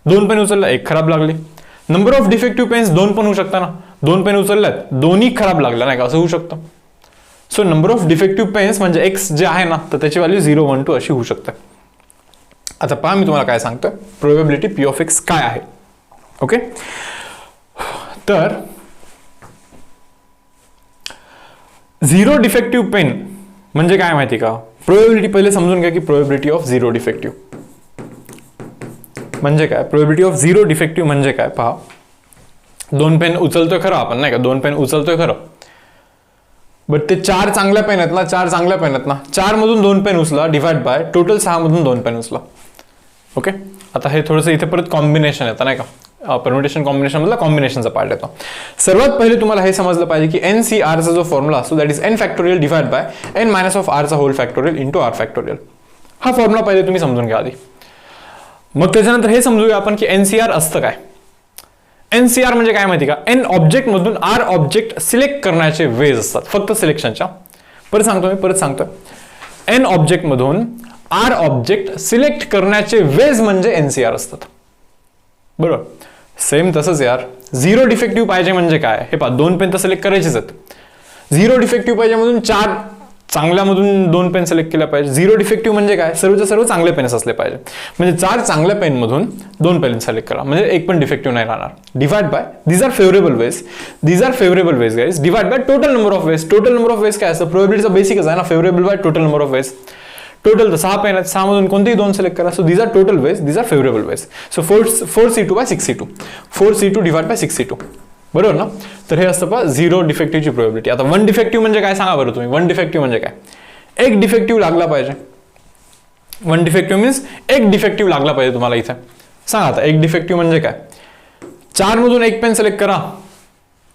2 पेन उचलला 1 खराब लागली. नंबर ऑफ डिफेक्टिव्ह पेन्स 2 पण होऊ शकता ना, 2 पेन उचलल्यात दोन्ही खराब लागल्या, नाही का, असं होऊ शकतं. So number of defective pens म्हणजे एक्स जे आहे ना, तर त्याची व्हॅल्यू 0 1 2 अशी होऊ शकते. आता पहा मी तुम्हाला काय सांगतोय, प्रोबॅबिलिटी पी ऑफ एक्स काय आहे. ओके, तर 0 डिफेक्टिव्ह पेन म्हणजे काय माहिती का. प्रोबॅबिलिटी पहिले समजून घ्या की प्रोबॅबिलिटी ऑफ 0 डिफेक्टिव्ह म्हणजे काय. प्रोबॅबिलिटी ऑफ 0 डिफेक्टिव्ह म्हणजे काय पहा. 2 पेन उचलतोय खरं आपण, नाही का, 2 पेन उचलतोय खरं, बट ते 4 चांगल्या पेन आहेत ना, 4 चांगल्या पेन आहेत ना, 4 मधून 2 पेन उचला डिवाइड बाय टोटल 6 मधून 2 पेन उचला. ओके, आता हे थोडंसं इथे परत कॉम्बिनेशन येतं, नाही का, परम्युटेशन कॉम्बिनेशन मधला कॉम्बिनेशनचा पार्ट येतो. सर्वात पहिले तुम्हाला हे समजलं पाहिजे की NCR चा जो फॉर्म्युला असतो that is n factorial divide by n minus of r चा whole factorial into r factorial. हा फॉर्म्युला पहिले तुम्ही समजून घ्या आधी. मग त्याच्यानंतर हे समजूया आपण की NCR असतं काय. NCR म्हणजे काय माहिती का, n ऑब्जेक्ट मधून r ऑब्जेक्ट सिलेक्ट करण्याचे वेज असतात, फक्त सिलेक्शनच्या. परत सांगतो, n ऑब्जेक्ट मधून r ऑब्जेक्ट सिलेक्ट करण्याचे वेज म्हणजे NCR असतात. बरोबर, सेम तसंच यार 0 डिफेक्टिव्ह पाहिजे म्हणजे काय. हे पहा 2 पेन तर सिलेक्ट करायचेच आहेत. 0 डिफेक्टिव्ह पाहिजे मधून 4 चांगल्यामधून 2 पेन सिलेक्ट केल्या पाहिजे. 0 डिफेक्टिव्ह म्हणजे काय, सर्वच्या सर्व चांगले पेन्स असले पाहिजे. म्हणजे 4 चांगल्या पेनमधून 2 पेन सिलेक्ट करा, म्हणजे एक पण डिफेक्टिव्ह नाही राहणार. Divide by these are favourable ways guys. Divide by total number of ways. Total number of ways काय असतं, प्रोबॅबिलिटीचा बेसिकच आहे ना, favourable by total number of ways. Total तर 6 पेन आहेत, 6 मधून कोणतेही 2 सिलेक्ट करा. So these are total ways, these are favourable ways. So 4c2 by 6c2, 4c2 divide by 6c2. बरोबर ना. तर हे असतं पहा 0 डिफेक्टिव्हची प्रोबॅबिलिटी. आता 1 डिफेक्टिव्ह म्हणजे काय सांगा बरं तुम्ही. 1 डिफेक्टिव्ह म्हणजे काय, एक डिफेक्टिव्ह लागला पाहिजे. 1 डिफेक्टिव्ह मीन्स एक डिफेक्टिव्ह लागला पाहिजे तुम्हाला इथे. सांगा आता एक डिफेक्टिव्ह म्हणजे काय. 4 मधून 1 पेन सिलेक्ट करा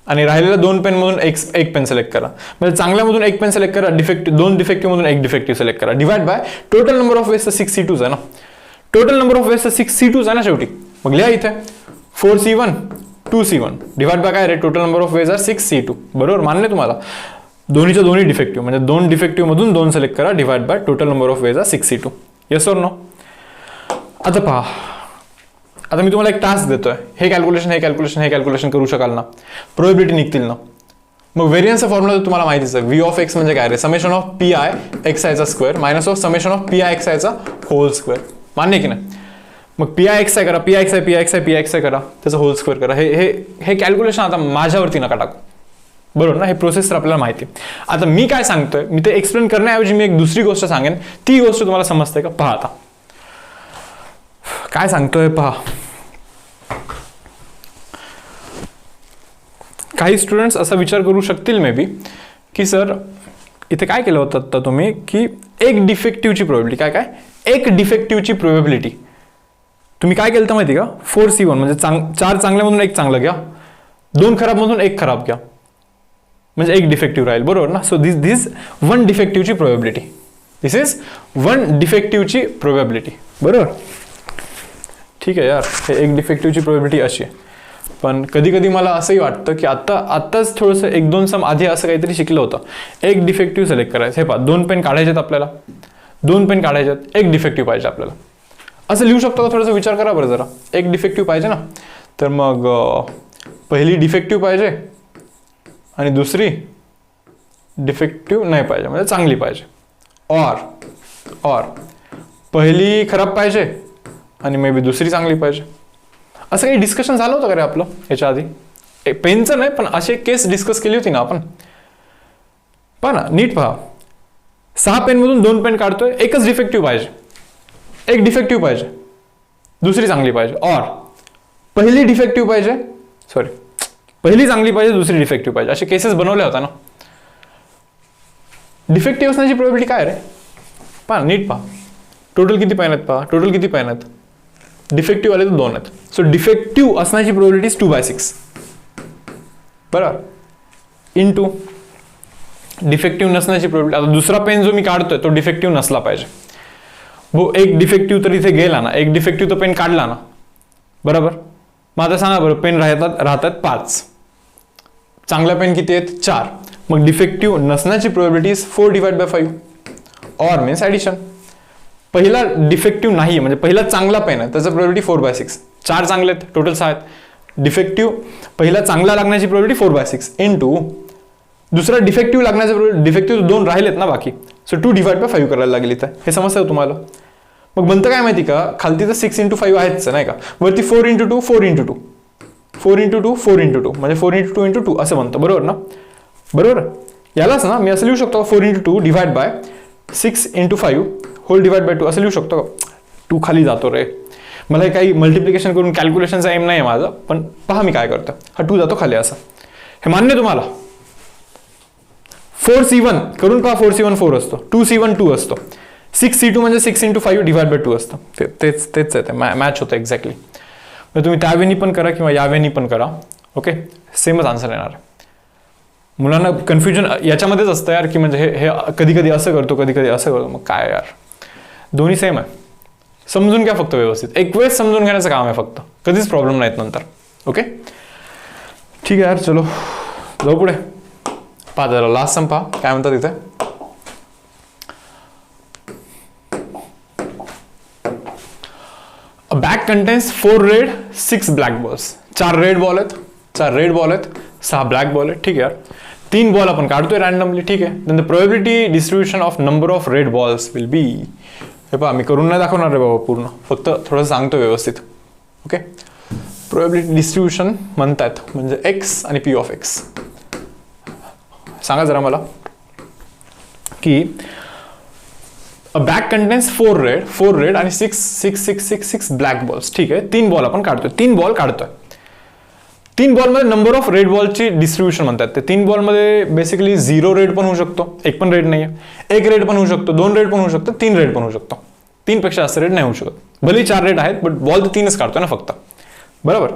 आणि राहिलेल्या 2 पेन मधून एक पेन सिलेक्ट करा. म्हणजे चांगल्यामधून 1 पेन सिलेक्ट करा, 2 डिफेक्टिव्ह मधून 1 डिफेक्टिव्ह सिलेक्ट करा. Divide by total number of veg 6c2 आहे ना, total number of veg 6c2 आहे ना शेवटी. मग लिहा इथे 4c1 2c1 डिवाइड बाय काय रे, total number of ways are 6c2. बरोबर, मान्य तुम्हाला. दोन्हीच्या दोन्ही डिफेक्टिव्ह म्हणजे 2 डिफेक्टिव्ह मधून 2 सिलेक्ट करा divide by total number of ways are 6c2. Yes or no. आता पहा, आता मी तुम्हाला एक टास्क देतोय, हे कॅल्क्युलेशन करू शकाल ना, प्रोबॅबिलिटी निघतील ना. मग व्हेरियन्सचा फॉर्म्युला तुम्हाला माहितीच आहे. v ऑफ x म्हणजे काय रे, समेशन ऑफ pi xi चा square minus of summation of pi xi चा होल स्क्वेअर. मान्य की नाही. मग pi xi करा, pi xi करा, त्याचा होल स्क्वेअर करा. हे कॅल्क्युलेशन आता माझ्यावरती नका टाकू. बरोबर ना, हे प्रोसेस तर आपल्याला माहिती आहे. आता मी काय सांगतोय, मी ते एक्सप्लेन करण्याऐवजी मी एक दुसरी गोष्ट सांगेन, ती गोष्ट तुम्हाला समजते का पहा. आता काय सांगतोय पहा. काही स्टुडंट्स असा विचार करू शकतील मे बी की सर इथे काय केलं होतं तर तुम्ही की एक डिफेक्टिव्हची प्रोबॅबिलिटी काय एक डिफेक्टिव्हची प्रोबॅबिलिटी तुम्ही काय केलं तर माहिती का 4C1 म्हणजे 4 चांगल्यामधून एक चांगलं घ्या, 2 खराबमधून एक खराब घ्या म्हणजे एक डिफेक्टिव्ह राहील, बरोबर ना. सो दिस वन डिफेक्टिव्हची प्रोबॅबिलिटी, दिस इज वन डिफेक्टिव्हची प्रोबॅबिलिटी, बरोबर. ठीक आहे यार, हे एक डिफेक्टिव्हची प्रोबॅबिलिटी अशी आहे. पण कधी कधी मला असंही वाटतं की आत्ताच थोडंसं 1-2 सम आधी असं काहीतरी शिकलं होतं. एक डिफेक्टिव्ह सिलेक्ट करायचं. हे पहा 2 पेन काढायचे आहेत आपल्याला, 2 पेन काढायचे आहेत, एक डिफेक्टिव्ह पाहिजे आपल्याला. असं लिहू शकतो का? थोडंसं विचार करा बरं जरा. एक डिफेक्टिव्ह पाहिजे ना, तर मग पहिली डिफेक्टिव्ह पाहिजे आणि दुसरी डिफेक्टिव्ह नाही पाहिजे म्हणजे चांगली पाहिजे. और पहिली खराब पाहिजे आणि मे बी दुसरी चांगली पाहिजे. असं काही डिस्कशन झालं होतं का रे आपलं याच्या आधी? पेनचं नाही पण अशी केस डिस्कस केली होती ना आपण. पहा ना, नीट पहा. 6 पेनमधून 2 पेन काढतोय, एकच डिफेक्टिव्ह पाहिजे, एक डिफेक्टिव्ह पाहिजे, दुसरी चांगली पाहिजे. और पहिली डिफेक्टिव्ह पाहिजे, पहिली चांगली पाहिजे, दुसरी डिफेक्टिव्ह पाहिजे. असे केसेस बनवल्या होता ना. डिफेक्टिव्ह असण्याची प्रोबॅबिलिटी काय रे? पहा नीट पहा. टोटल किती पेन आहेत पहा, टोटल किती पेन आहेत. डिफेक्टिव्ह आले तर 2 आहेत. सो डिफेक्टिव्ह असण्याची प्रोबॅबिलिटी 2/6 बरोबर. इनटू डिफेक्टिव्ह नसण्याची प्रोबॅबिलिटी. आता दुसरा पेन जो मी काढतोय तो डिफेक्टिव्ह नसला पाहिजे. हो, एक डिफेक्टिव्ह तर इथे गेला ना, एक डिफेक्टिव्ह तर पेन काढला ना, बरोबर. मग आता सांगा बरं, पेन राहतात 5, चांगला पेन किती आहेत 4. मग डिफेक्टिव्ह नसण्याची प्रोबॅबिलिटी इज 4/5 और मीन्स ॲडिशन. पहिला डिफेक्टिव्ह नाही म्हणजे पहिला चांगला पेन आहे त्याचं प्रोबॅबिलिटी 4/6. 4 चांगले आहेत, टोटल 6 आहेत. डिफेक्टिव्ह पहिला चांगला लागण्याची प्रोबॅबिलिटी 4/6 इनटू दुसरा डिफेक्टिव्ह लागण्याचं प्रोबॅबिलिटी. डिफेक्टिव्ह 2 राहिलेत ना बाकी, सो 2/5 करायला लागेल इथं. हे समजतं तुम्हाला? मग बनतं काय माहिती का, खालती तर 6x5 आहेच नाही का, वरती 4x2 4x2 4x2 4x2 म्हणजे 4x2 असं बनतं, बरोबर ना. बरोबर, यालाच ना मी असं लिहू शकतो 4x2 divide by 6x5 whole divide by 2 असं लिहू शकतो का. 2 खाली जातो रे, मला हे काही मल्टिप्लिकेशन करून कॅल्क्युलेशनचा एम नाही आहे माझा, पण पहा मी काय करतो. हा 2 जातो खाली असं. हे मान्य तुम्हाला? 4C1 करून पहा, 4C1 4 असतो, 2C1 2 असतो, 6C2 म्हणजे 6x5 डिवाइड बाय 2 असतं. तेच आहे, मॅच होतं एक्झॅक्टली. म्हणजे तुम्ही त्यावेळी पण करा किंवा यावेळी पण करा, ओके, सेमच आन्सर येणार. मुलांना कन्फ्युजन याच्यामध्येच असतं यार, की म्हणजे हे कधी कधी असं करतो, कधी कधी असं करतो. मग काय यार, दोन्ही सेम आहे. समजून घ्या फक्त व्यवस्थित, एक वेळेस समजून घेण्याचं काम आहे फक्त, कधीच प्रॉब्लेम नाहीत नंतर. ओके ठीक आहे यार, चलो जाऊ पुढे. पहा जरा लास्ट सम पहा काय म्हणतात इथे. A bag contains 4 red 6 black balls. 4 red ball आहेत, 4 रेड बॉल आहेत, 6 ब्लॅक बॉल आहेत. ठीक आहे यार, 3 बॉल आपण काढतोय रॅन्डमली. ठीक आहे, then the probability distribution of number of red balls will be. हे पहा मी करून नाही दाखवणार रे बाबा पूर्ण, फक्त थोडं सांगतो व्यवस्थित. ओके, प्रोबॅबिलिटी डिस्ट्रीब्युशन म्हणतात म्हणजे एक्स आणि पी ऑफ एक्स. सांगा जरा मला की A bag contains 4 red आणि 6 ब्लॅक बॉल्स. ठीक आहे, 3 बॉल आपण काढतोय, 3 बॉल काढतोय. 3 बॉलमध्ये नंबर ऑफ रेड बॉलची डिस्ट्रीब्युशन म्हणतात. ते 3 बॉलमध्ये बेसिकली 0 रेड पण होऊ शकतो, एक पण रेड नाही आहे, 1 रेड पण होऊ शकतो, 2 रेड पण होऊ शकतो, 3 रेड पण होऊ शकतो. 3 पेक्षा जास्त रेड नाही होऊ शकत. भले 4 रेड आहेत बट बॉल तर 3च काढतोय ना फक्त, बरोबर.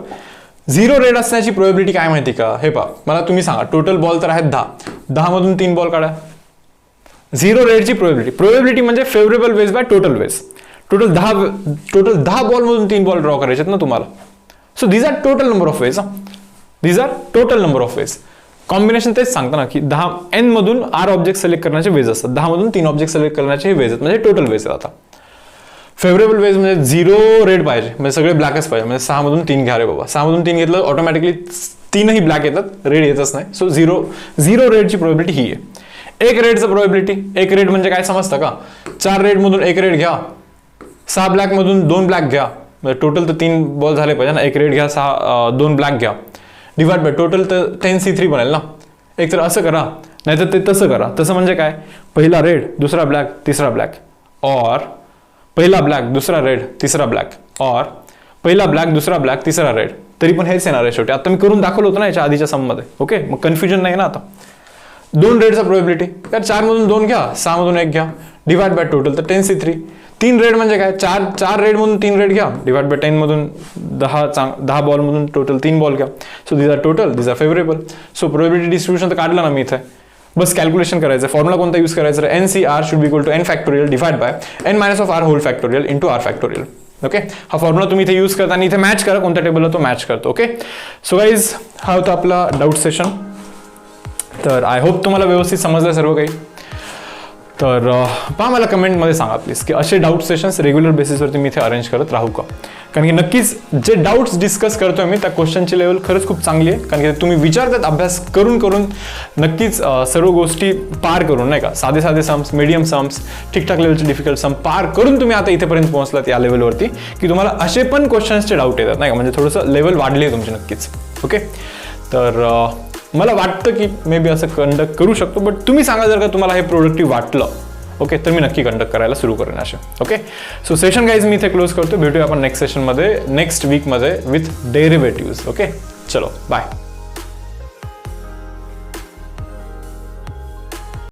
0 रेड असण्याची प्रोबॅबिलिटी काय माहिती का. हे पहा, मला तुम्ही सांगा, टोटल बॉल तर आहेत 10 मधून 3 बॉल काढा. 0 रेडची प्रोबॅबिलिटी म्हणजे favourable ways by total ways. Total 10 ball मधून 3 बॉल ड्रॉ करायचे ना तुम्हाला. So these are total number of ways. These are total number of ways. Combination तेच सांगतं ना की 10 n मधून r ऑब्जेक्ट सिलेक्ट करण्याचे वेज असतात, 10 मधून 3 ऑब्जेक्ट सिलेक्ट करण्याचे हे वेज आहेत, म्हणजे टोटल वेज आहेत. आता फेवरेबल वेज म्हणजे 0 रेड पाहिजे म्हणजे सगळे ब्लॅकच पाहिजे, म्हणजे 6 मधून 3 घ्या रे बाबा. 6 मधून 3 घेतलं ऑटोमॅटिकली 3ही ब्लॅक येतात, रेड येतच नाही. सो 0 रेडची प्रोबॅबिलिटी ही आहे. 1 रेडचं प्रोबॅबिलिटी, 1 रेड म्हणजे काय समजतं का. 4 रेड मधून 1 रेड घ्या, 6 ब्लॅक मधून 2 ब्लॅक घ्या, म्हणजे टोटल तर 3 बॉल झाले पाहिजे ना. 1 रेड घ्या, 2 ब्लॅक घ्या, डिवाइड बाय टोटल तर 10C3 बनेल ना. एक तर असं करा, नाहीतर ते तसं करा. तसं म्हणजे काय, पहिला रेड दुसरा ब्लॅक तिसरा ब्लॅक, और पहिला ब्लॅक दुसरा रेड तिसरा ब्लॅक, और पहिला ब्लॅक दुसरा ब्लॅक तिसरा रेड, तरी पण हेच येणार आहे शेवटी. आता मी करून दाखवलं होतं ना याच्या आधीच्या सममध्ये. ओके, मग कन्फ्युजन नाही ना आता. 2 रेडचा प्रोबॅबिलिटी, तर 4 मधून 2 घ्या, 6 मधून 1 घ्या, डिवाइड बाय टोटल, तर 10C3. 3 रेड म्हणजे काय, 4 रेड मधून 3 रेड घ्या, डिवाइड बाय 10 मधून 10 बॉल मधून टोटल 3 बॉल घ्या. So this are total, this are favourable. So probability distribution तर काढलं ना मी इथे. बस कॅल्क्युलेशन करायचं. फॉर्म्युला कोणता यूज करायचा, NCR should be equal to n factorial divide by n minus of r whole factorial into r factorial. Okay, हा फॉर्म्युला तुम्ही इथे यूज करता आणि इथे मॅच करा, कोणत्या टेबलला तो मॅच करतो. ओके, सो गाईज हा होता आपला डाऊट सेशन. तर आय होप तुम्हाला व्यवस्थित समजलं सर्व काही. तर पहा, मला कमेंटमध्ये सांगा प्लीज की असे डाऊट सेशन्स रेग्युलर बेसिसवरती मी इथे अरेंज करत राहू का. कारण की नक्कीच जे डाऊट्स डिस्कस करतोय मी त्या क्वेश्चनची लेवल खरंच खूप चांगली आहे. कारण की तुम्ही विचारतात अभ्यास करून करून नक्कीच सर्व गोष्टी पार करून, नाही का, साधे सम्स, मीडियम सम्स, ठीकठाक लेवलचे डिफिकल्ट सम पार करून तुम्ही आता इथेपर्यंत पोहोचलात या लेवलवरती की तुम्हाला असे पण क्वेश्चन्सचे डाऊट येतात, नाही का. म्हणजे थोडंसं लेवल वाढली आहे तुमची नक्कीच. ओके, तर मला वाटतं की मे बी असं कंडक्ट करू शकतो, बट तुम्ही सांगा जर का तुम्हाला हे प्रोडक्टिव्ह वाटलं, ओके, तर मी नक्की कंडक्ट करायला सुरू करेन असे. ओके, सो सेशन गाईज मी इथे क्लोज करतो. भेटूया आपण नेक्स्ट सेशनमध्ये, नेक्स्ट वीकमध्ये विथ डेरिव्हेटिव्ह्ज. ओके, चलो बाय.